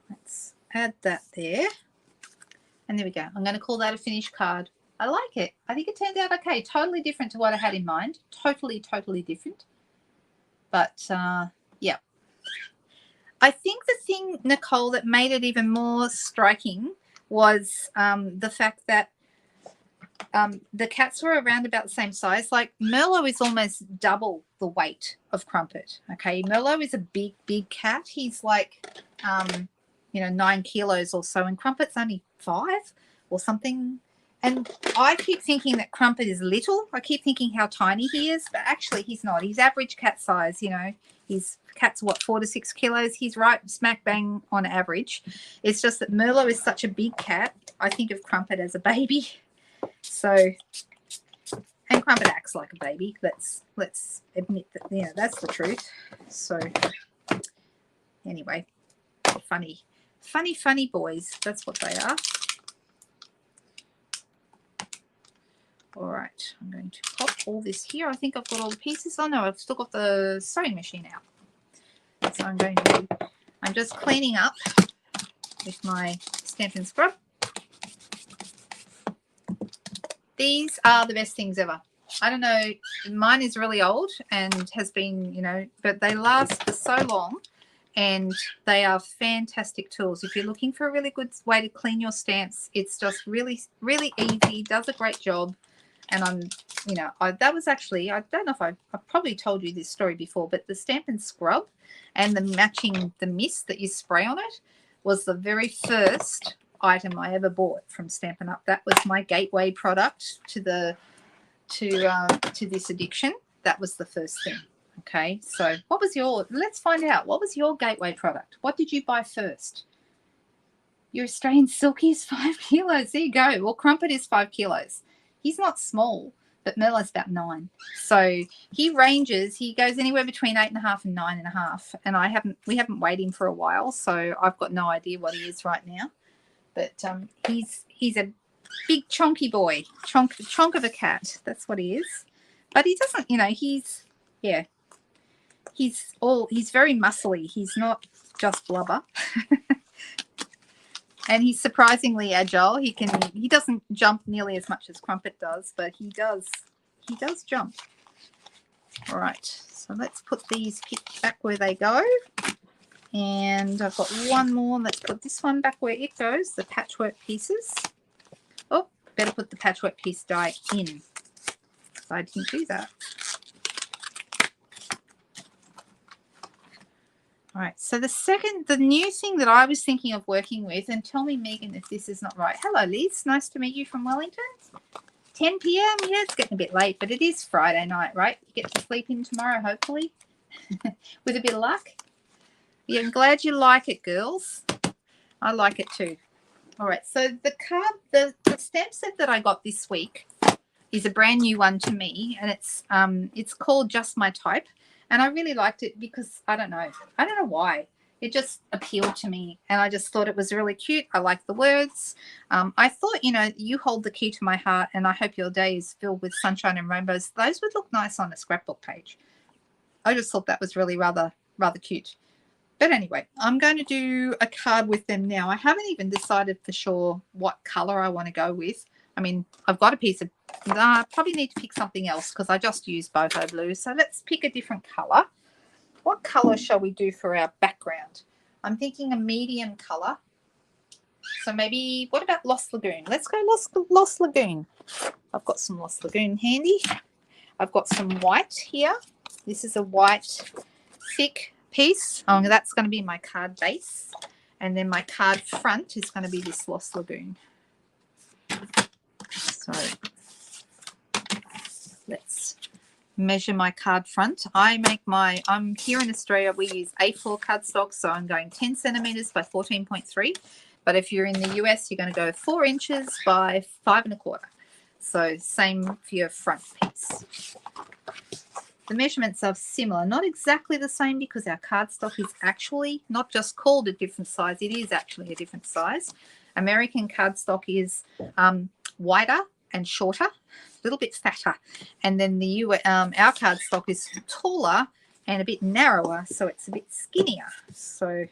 Let's add that there. And there we go. I'm going to call that a finished card. I like it. I think it turned out okay. Totally different to what I had in mind. Totally, totally different. But, yeah. I think the thing, Nicole, that made it even more striking was the fact that the cats were around about the same size. Like Merlot is almost double the weight of Crumpet. Okay, Merlot is a big, big cat. He's like, 9 kilos or so, and Crumpet's only 5 or something. And I keep thinking that Crumpet is little. I keep thinking how tiny he is, but actually he's not. He's average cat size, you know. His cat's, what, 4 to 6 kilos? He's right smack bang on average. It's just that Merlot is such a big cat. I think of Crumpet as a baby. So, and Crumpet acts like a baby. Let's admit that, yeah, that's the truth. So, anyway, funny boys. That's what they are. All right, I'm going to pop all this here. I think I've got all the pieces. Oh no, I've still got the sewing machine out. So I'm just cleaning up with my Stampin' Scrub. These are the best things ever. I don't know, mine is really old and has been, you know, but they last for so long and they are fantastic tools. If you're looking for a really good way to clean your stamps, it's just really, really easy, does a great job. And I'm, you know, that was actually, I don't know if I've probably told you this story before, but the Stampin' Scrub and the matching, the mist that you spray on it was the very first item I ever bought from Stampin' Up. That was my gateway product to this addiction. That was the first thing. Okay, so what was let's find out. What was your gateway product? What did you buy first? Your Australian Silky is 5 kilos. There you go. Well, Crumpet is 5 kilos. He's not small, but Merlot's about 9. So he goes anywhere between 8.5 and 9.5. And we haven't weighed him for a while, so I've got no idea what he is right now. But he's a big chonky boy, chonk of a cat. That's what he is. But he doesn't, you know, he's very muscly. He's not just blubber. And he's surprisingly agile. He doesn't jump nearly as much as Crumpet does, but he does jump. All right, so let's put these back where they go. And I've got one more. Let's put this one back where it goes, the patchwork pieces. Oh, better put the patchwork piece die in. I didn't do that. All right, so the new thing that I was thinking of working with, and tell me, Megan, if this is not right. Hello, Liz. Nice to meet you from Wellington. 10 p.m. Yeah, it's getting a bit late, but it is Friday night, right? You get to sleep in tomorrow, hopefully, with a bit of luck. Yeah, I'm glad you like it, girls. I like it too. All right, so the stamp set that I got this week is a brand new one to me, and it's called Just My Type. And I really liked it because I don't know why. It just appealed to me, and I just thought it was really cute. I like the words. I thought, you know, you hold the key to my heart, and I hope your day is filled with sunshine and rainbows. Those would look nice on a scrapbook page. I just thought that was really rather cute. But anyway, I'm going to do a card with them now. I haven't even decided for sure what color I want to go with. I mean, I've got a piece of, I probably need to pick something else because I just used Boho Blue. So let's pick a different color. What color shall we do for our background? I'm thinking a medium color. So maybe, what about Lost Lagoon? Let's go Lost Lagoon. I've got some Lost Lagoon handy. I've got some white here. This is a white thick piece. Oh, that's going to be my card base. And then my card front is going to be this Lost Lagoon. So let's measure my card front. I'm here in Australia, we use A4 cardstock, so I'm going 10 centimeters by 14.3. But if you're in the US, you're going to go 4 inches by 5 1/4. So same for your front piece. The measurements are similar, not exactly the same because our cardstock is actually not just called a different size, it is actually a different size. American cardstock is wider and shorter, a little bit fatter. And then our cardstock is taller and a bit narrower, so it's a bit skinnier. So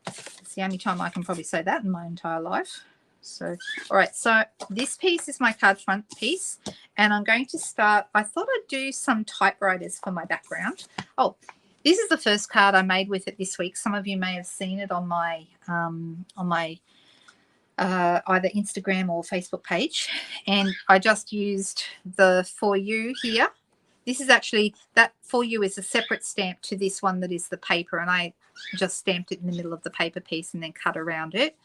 it's the only time I can probably say that in my entire life. So, all right, so this piece is my card front piece, and I'm going to start. I thought I'd do some typewriters for my background. Oh, this is the first card I made with it this week. Some of you may have seen it on my either Instagram or Facebook page, and I just used the For You here. This is actually, that For You is a separate stamp to this one that is the paper, and I just stamped it in the middle of the paper piece and then cut around it.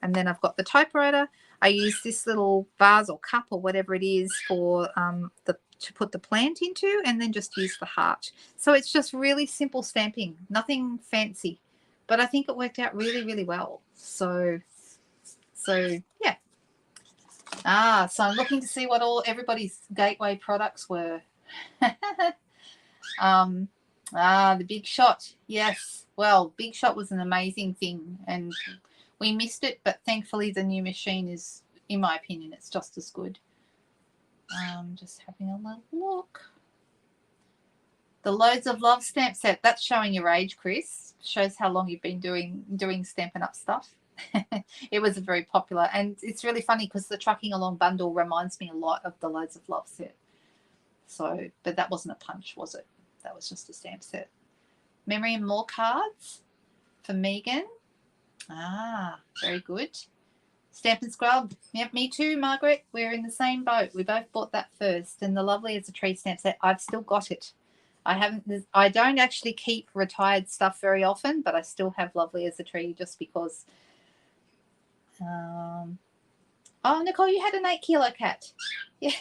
And then I've got the typewriter. I use this little vase or cup or whatever it is for to put the plant into, and then just use the heart. So it's just really simple stamping, nothing fancy, but I think it worked out really, really well. So yeah. So I'm looking to see what all everybody's gateway products were. The Big Shot. Yes. Well, Big Shot was an amazing thing, and we missed it, but thankfully the new machine is, in my opinion, it's just as good. Just having a little look. The Loads of Love stamp set. That's showing your age, Chris. Shows how long you've been doing Stampin' Up stuff. It was very popular, and it's really funny because the Trucking Along bundle reminds me a lot of the Loads of Love set. So, but that wasn't a punch, was it? That was just a stamp set. Memory and More cards for Megan. Very good. Stampin' Scrub. Yep, me too, Margaret. We're in the same boat. We both bought that first. And the Lovely as a Tree stamp set. I've still got it. I don't actually keep retired stuff very often, but I still have Lovely as a Tree just because. Oh, Nicole, you had an 8 kilo cat. Yeah.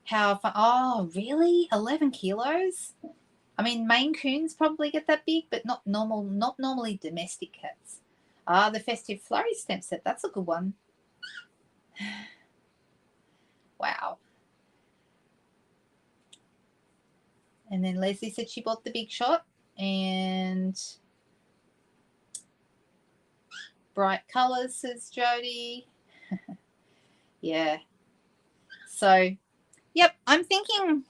How fun. Oh, really? 11 kilos? I mean, Maine Coons probably get that big, but not normally domestic cats. The Festive Flurry stamp set. That's a good one. Wow. And then Leslie said she bought the Big Shot, and Bright Colors, says Jody. Yeah. So, yep, I'm thinking,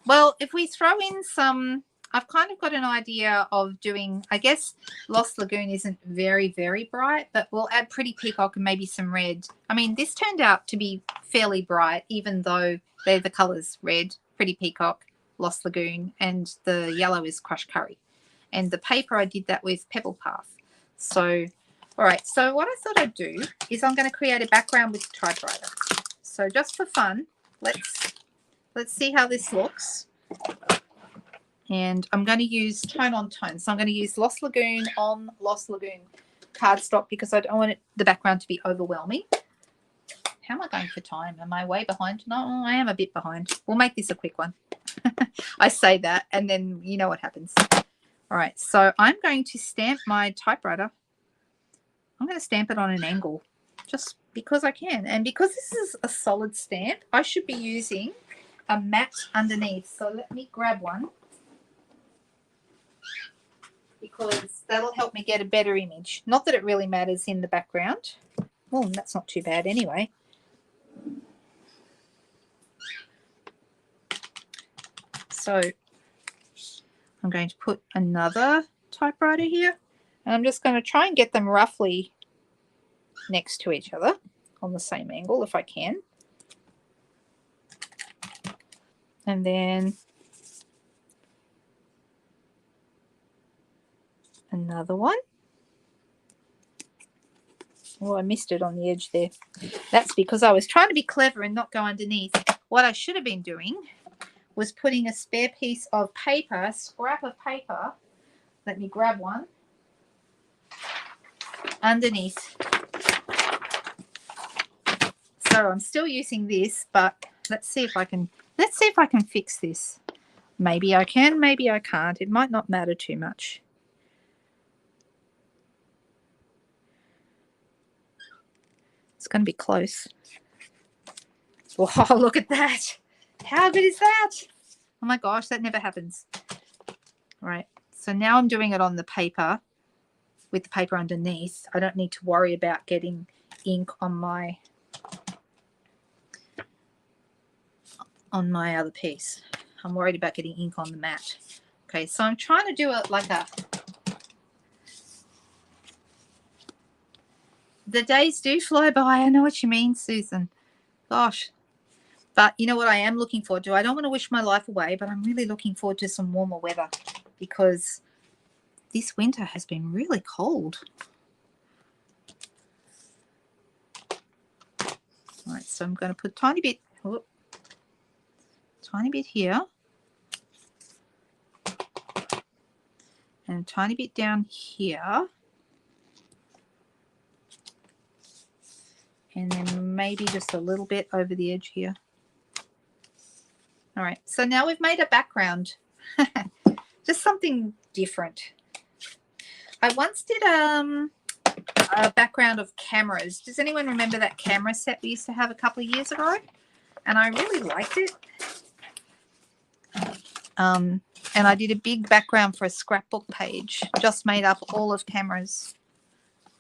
well, if we throw in some, I've kind of got an idea of doing, I guess Lost Lagoon isn't very, very bright, but we'll add Pretty Peacock and maybe some red. I mean, this turned out to be fairly bright, even though they're the colors red, Pretty Peacock, Lost Lagoon, and the yellow is Crushed Curry. And the paper, I did that with Pebble Path. So, all right, so what I thought I'd do is I'm going to create a background with typewriter. So just for fun, let's see how this looks. And I'm going to use tone on tone. So I'm going to use Lost Lagoon on Lost Lagoon cardstock because I don't want the background to be overwhelming. How am I going for time? Am I way behind? No, I am a bit behind. We'll make this a quick one. I say that and then you know what happens. All right, so I'm going to stamp my typewriter. I'm going to stamp it on an angle just because I can. And because this is a solid stamp, I should be using a matte underneath. So let me grab one because that'll help me get a better image. Not that it really matters in the background. Well, that's not too bad anyway. So I'm going to put another typewriter here. And I'm just going to try and get them roughly next to each other on the same angle if I can. And then another one. Oh, I missed it on the edge there. That's because I was trying to be clever and not go underneath. What I should have been doing was putting a spare piece of paper, scrap of paper, let me grab one, underneath. So I'm still using this, but let's see if I can fix this. Maybe I can, maybe I can't. It might not matter too much. It's going to be close. Wow, look at that. How good is that? Oh my gosh, that never happens. All right, so now I'm doing it on the paper with the paper underneath. I don't need to worry about getting ink on my other piece. I'm worried about getting ink on the mat. Okay, so I'm trying to do it like a... The days do fly by. I know what you mean, Susan. Gosh. But you know what I am looking forward to? I don't want to wish my life away, but I'm really looking forward to some warmer weather because this winter has been really cold. All right, so I'm going to put a tiny bit here and a tiny bit down here. And then maybe just a little bit over the edge here. All right, so now we've made a background. Just something different. I once did a background of cameras. Does anyone remember that camera set we used to have a couple of years ago? And I really liked it. And I did a big background for a scrapbook page, just made up all of cameras.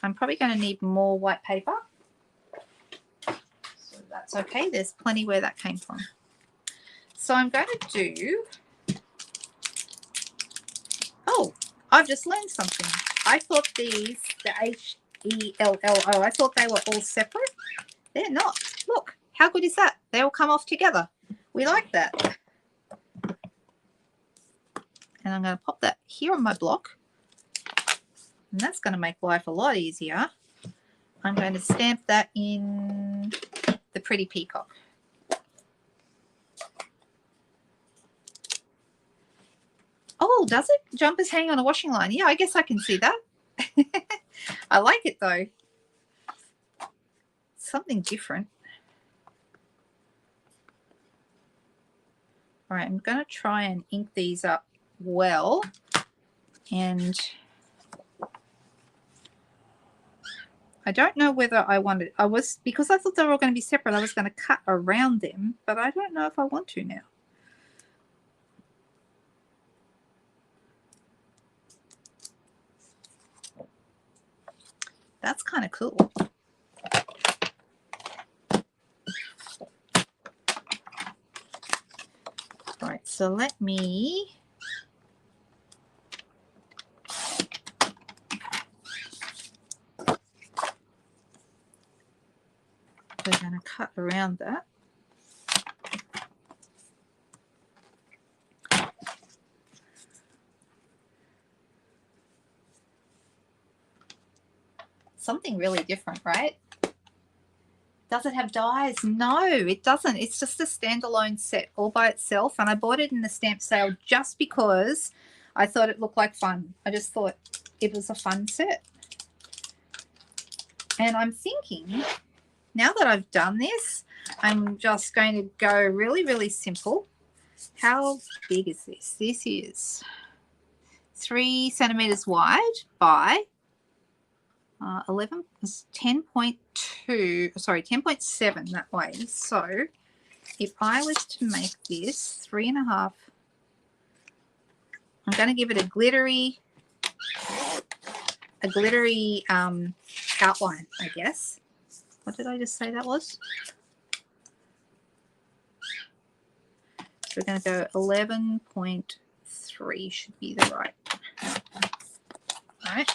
I'm probably going to need more white paper. So that's okay. There's plenty where that came from. So I'm going to do... Oh, I've just learned something. I thought these, the H-E-L-L-O, I thought they were all separate. They're not. Look, how good is that? They all come off together. We like that. And I'm going to pop that here on my block. And that's going to make life a lot easier. I'm going to stamp that in the Pretty Peacock. Oh, does it? Jumpers hang on a washing line. Yeah, I guess I can see that. I like it though. Something different. All right, I'm going to try and ink these up well. And I don't know whether I wanted, because I thought they were all going to be separate, I was going to cut around them, but I don't know if I want to now. That's kind of cool. All right, so let me... We're going to cut around that. Something really different, right? Does it have dies? No, it doesn't. It's just a standalone set all by itself. And I bought it in the stamp sale just because I thought it looked like fun. I just thought it was a fun set. And I'm thinking, now that I've done this, I'm just going to go really, really simple. How big is this? This is 3 centimeters wide by 10.7 that way. So if I was to make this 3.5, I'm going to give it a glittery outline, I guess. What did I just say that was? So we're going to go 11.3 should be the right. All right.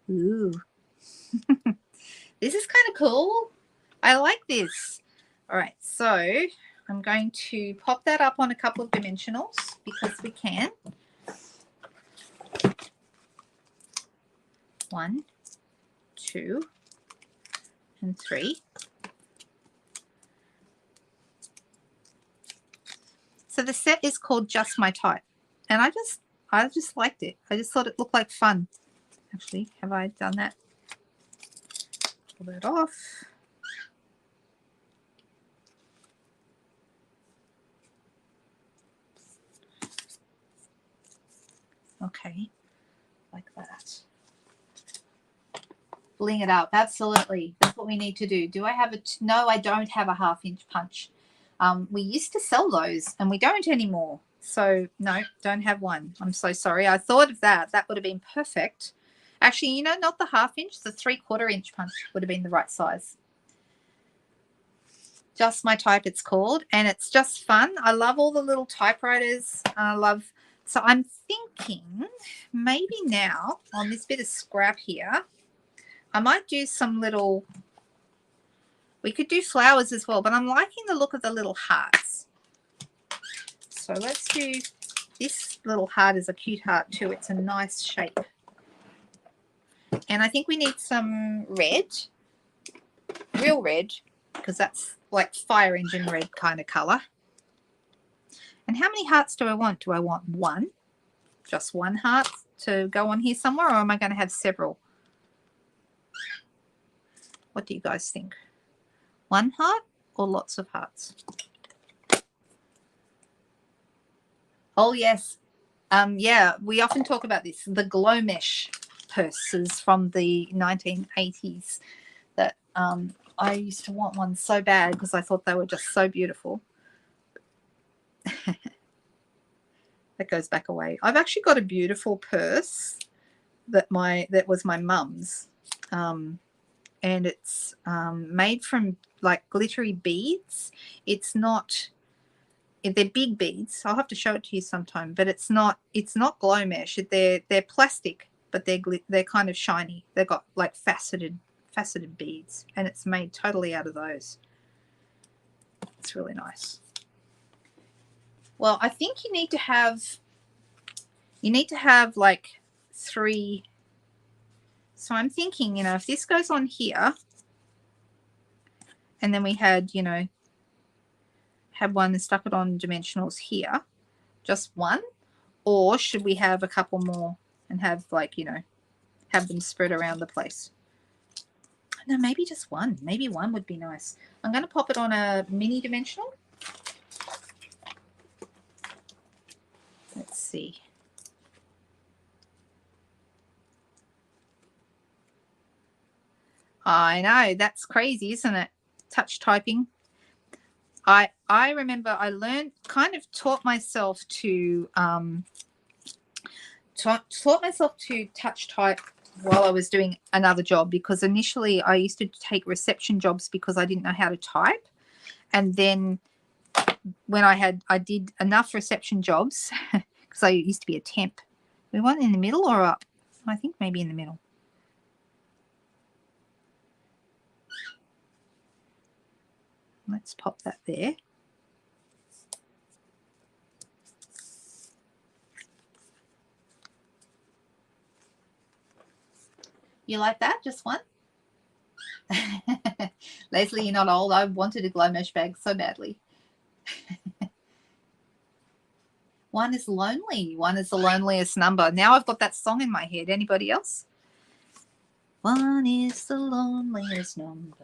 Ooh. This is kind of cool. I like this. All right, so I'm going to pop that up on a couple of dimensionals because we can. 1, 2, and 3. So the set is called Just My Type, and I just liked it. I just thought it looked like fun. Actually, have I done that? Pull that off. Okay, like that. Bling it up, absolutely. That's what we need to do. Do I have no, I don't have a 1/2 inch punch. We used to sell those and we don't anymore. So no, don't have one. I'm so sorry. I thought of that. That would have been perfect. Actually, you know, not the 1/2 inch, the 3/4 inch punch would have been the right size. Just My Type, it's called, and it's just fun. I love all the little typewriters. So I'm thinking maybe now on this bit of scrap here, I might do some little, we could do flowers as well, but I'm liking the look of the little hearts. So let's do, this little heart is a cute heart too. It's a nice shape. And I think we need some red, real red, because that's like fire engine red kind of color. And how many hearts do I want? Do I want 1? Just 1 heart? to go on here somewhere, or am I going to have several? What do you guys think? One heart or lots of hearts? Oh, yes. Yeah, we often talk about this, the glow mesh purses from the 1980s that I used to want one so bad because I thought they were just so beautiful. That goes back away. I've actually got a beautiful purse that was my mum's, and it's made from like glittery beads. It's not, they're big beads. I'll have to show it to you sometime, but it's not glow mesh. They're plastic, but they're kind of shiny. They've got like faceted beads, and it's made totally out of those. It's really nice. Well, I think you need to have like 3. So I'm thinking, you know, if this goes on here, and then we had, you know, had one and stuck it on dimensionals here, just one, or should we have a couple more and have, like, you know, have them spread around the place? No, maybe just one. Maybe one would be nice. I'm going to pop it on a mini dimensional. Let's see. I know, that's crazy, isn't it? Touch typing. I remember I taught myself to touch type while I was doing another job, because initially I used to take reception jobs because I didn't know how to type, and then when I did enough reception jobs because I used to be a temp. We want in the middle or up? I think maybe in the middle. Let's pop that there. You like that? Just one? Leslie, you're not old. I wanted a glow mesh bag so badly. One is lonely. One is the loneliest number. Now I've got that song in my head. Anybody else? One is the loneliest number.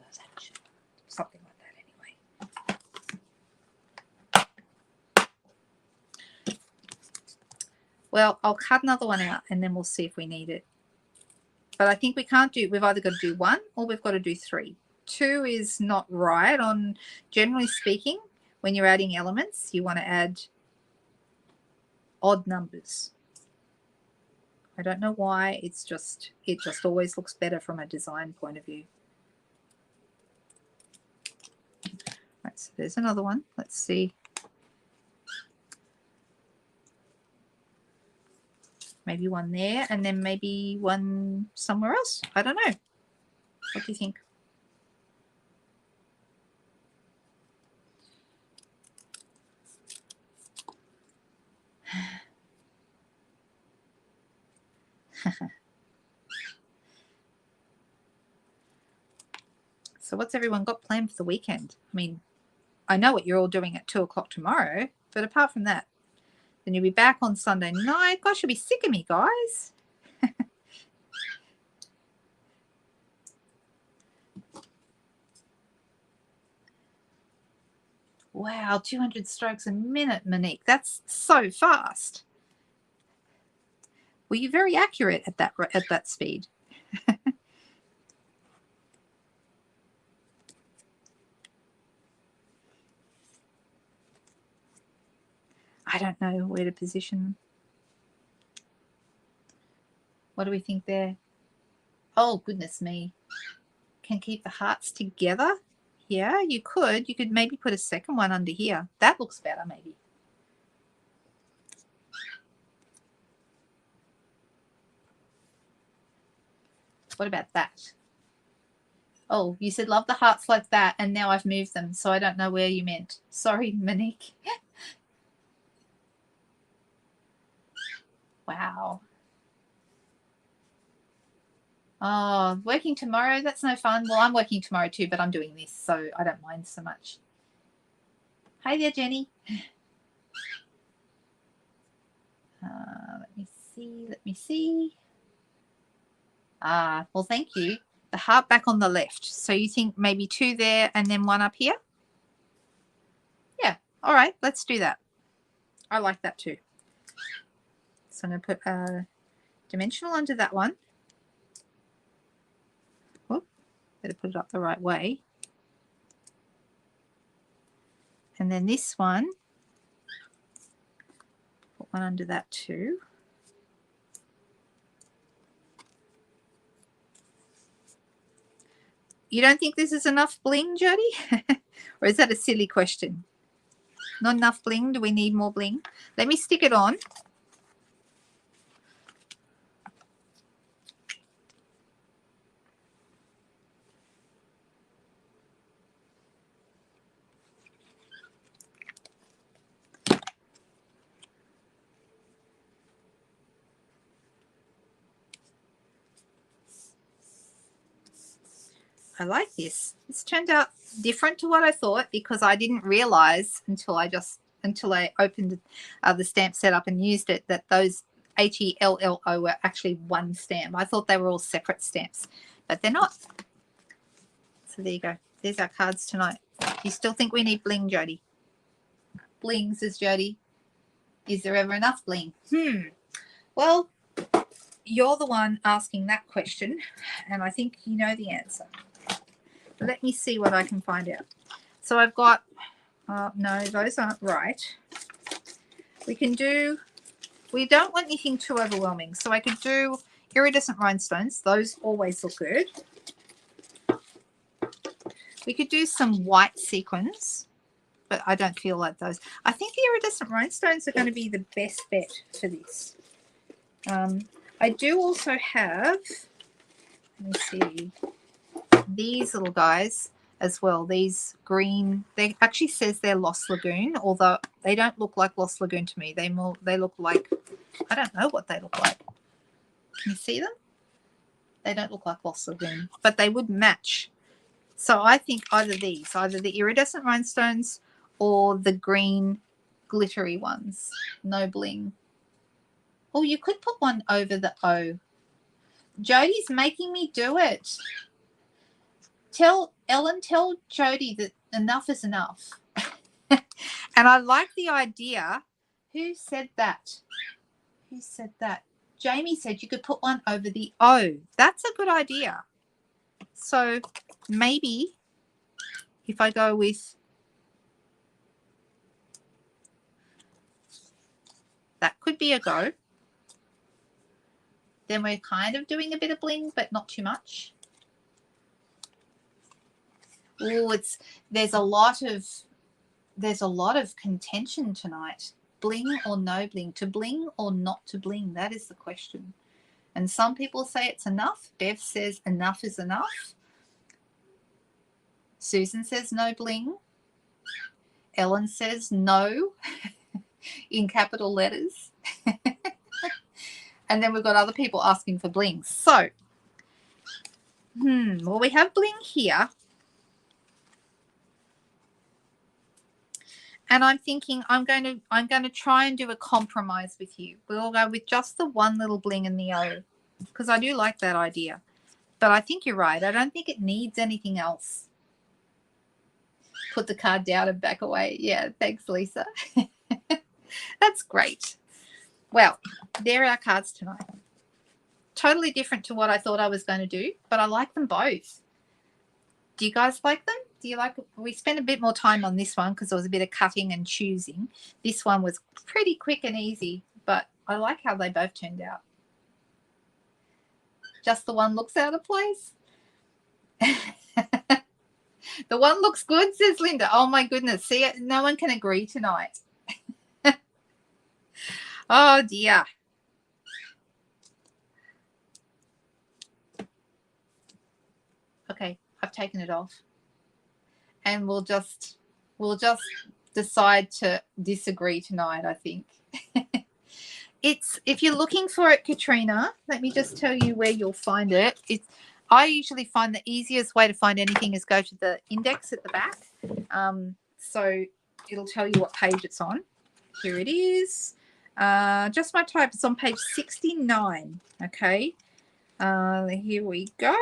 Something like that anyway. Well, I'll cut another one out and then we'll see if we need it. But I think we've either got to do 1 or we've got to do 3. 2 is not right. Generally speaking, when you're adding elements, you want to add odd numbers. I don't know why. It just always looks better from a design point of view. Right, so there's another one. Let's see. Maybe one there, and then maybe one somewhere else. I don't know. What do you think? So what's everyone got planned for the weekend? I mean, I know what you're all doing at 2 o'clock tomorrow, but apart from that, then you'll be back on Sunday night. Gosh, you'll be sick of me, guys. Wow, 200 strokes a minute, Monique. That's so fast. Were you very accurate at that speed? I don't know where to position them. What do we think there? Oh, goodness me. Can keep the hearts together? Yeah, you could. You could maybe put a second one under here. That looks better, maybe. What about that? Oh, you said love the hearts like that, and now I've moved them, so I don't know where you meant. Sorry, Monique. Wow. Oh, working tomorrow? That's no fun. Well, I'm working tomorrow too, but I'm doing this, so I don't mind so much. Hi there, Jenny. Let me see. Ah, well, thank you. The heart back on the left. So you think maybe 2 there and then 1 up here? Yeah. All right, let's do that. I like that too. So I'm going to put a dimensional under that one. Whoop, better put it up the right way. And then this one, put one under that too. You don't think this is enough bling, Jody? Or is that a silly question? Not enough bling? Do we need more bling? Let me stick it on. I like this. This turned out different to what I thought because I didn't realize until I opened the stamp setup and used it that those HELLO were actually one stamp. I thought they were all separate stamps, but they're not. So there you go. There's our cards tonight. You still think we need bling, Jody? Bling, says Jody. Is there ever enough bling? Well, you're the one asking that question, and I think you know the answer. Let me see what I can find out. So I've got, no, those aren't right. We don't want anything too overwhelming. So I could do iridescent rhinestones. Those always look good. We could do some white sequins, but I don't feel like those. I think the iridescent rhinestones are going to be the best bet for this. I do also have, let me see, these little guys as well. These green, they actually says they're Lost Lagoon, although they don't look like Lost Lagoon to me. They look like, I don't know what they look like. Can you see them? They don't look like Lost Lagoon, but they would match. So I think either these, either the iridescent rhinestones or the green glittery ones. No bling. Oh, you could put one over the O. Jody's making me do it. Tell Jody that enough is enough. And I like the idea. Who said that? Who said that? Jamie said you could put one over the O. That's a good idea. So maybe if I go with that, could be a go. Then we're kind of doing a bit of bling, but not too much. Oh, there's a lot of contention tonight. Bling or no bling, to bling or not to bling, that is the question. And some people say it's enough. Bev says enough is enough. Susan says no bling. Ellen says no in capital letters. And then we've got other people asking for bling. So, well, we have bling here. And I'm thinking I'm going to try and do a compromise with you. We'll go with just the one little bling in the O, because I do like that idea. But I think you're right. I don't think it needs anything else. Put the card down and back away. Yeah, thanks, Lisa. That's great. Well, there are our cards tonight. Totally different to what I thought I was going to do, but I like them both. Do you guys like them? Do you like? We spent a bit more time on this one because there was a bit of cutting and choosing. This one was pretty quick and easy, but I like how they both turned out. Just the one looks out of place. The one looks good, says Linda. Oh my goodness. See, no one can agree tonight. Oh dear. Okay, I've taken it off. And we'll just decide to disagree tonight, I think. If you're looking for it, Katrina, let me just tell you where you'll find it. I usually find the easiest way to find anything is go to the index at the back. So it'll tell you what page it's on. Here it is. Just My Type is on page 69. Okay. Here we go.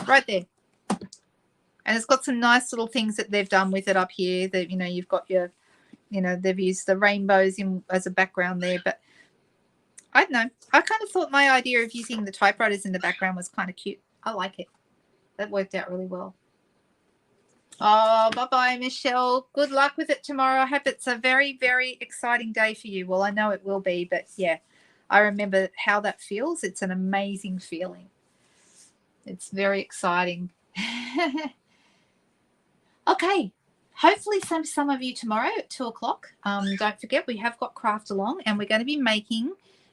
Right there. And it's got some nice little things that they've done with it up here. That, you know, you've got your, you know, they've used the rainbows in as a background there. But I don't know. I kind of thought my idea of using the typewriters in the background was kind of cute. I like it. That worked out really well. Oh, bye-bye, Michelle. Good luck with it tomorrow. I hope it's a very, very exciting day for you. Well, I know it will be, but yeah, I remember how that feels. It's an amazing feeling. It's very exciting. Okay. Hopefully some of you tomorrow at 2 o'clock. Don't forget, we have got Craft Along, and we're going to be making,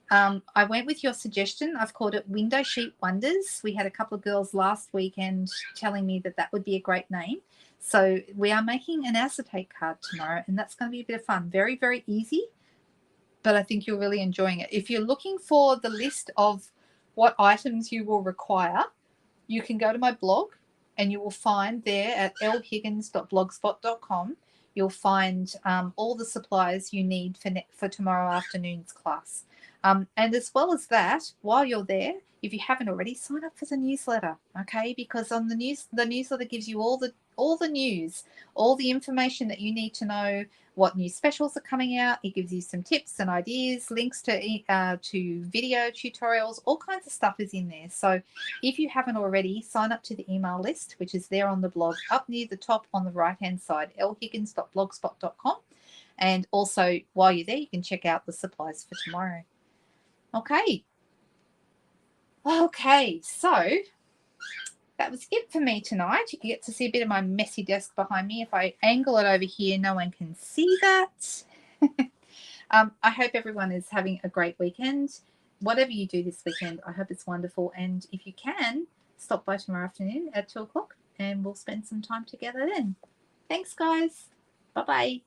I went with your suggestion. I've called it Window Sheet Wonders. We had a couple of girls last weekend telling me that that would be a great name. So we are making an acetate card tomorrow, and that's going to be a bit of fun. Very, very easy, but I think you're really enjoying it. If you're looking for the list of what items you will require, you can go to my blog, and you will find there at lhiggins.blogspot.com, you'll find all the supplies you need for tomorrow afternoon's class. And as well as that, while you're there, if you haven't already, sign up for the newsletter, okay? Because on the newsletter gives you all the news, all the information that you need to know, what new specials are coming out. It gives you some tips and ideas, links to video tutorials, all kinds of stuff is in there. So if you haven't already, sign up to the email list, which is there on the blog, up near the top on the right-hand side, lhiggins.blogspot.com. And also, while you're there, you can check out the supplies for tomorrow. Okay. Okay, so that was it for me tonight. You can get to see a bit of my messy desk behind me. If I angle it over here, no one can see that. I hope everyone is having a great weekend. Whatever you do this weekend, I hope it's wonderful. And if you can, stop by tomorrow afternoon at 2 o'clock and we'll spend some time together then. Thanks, guys. Bye-bye.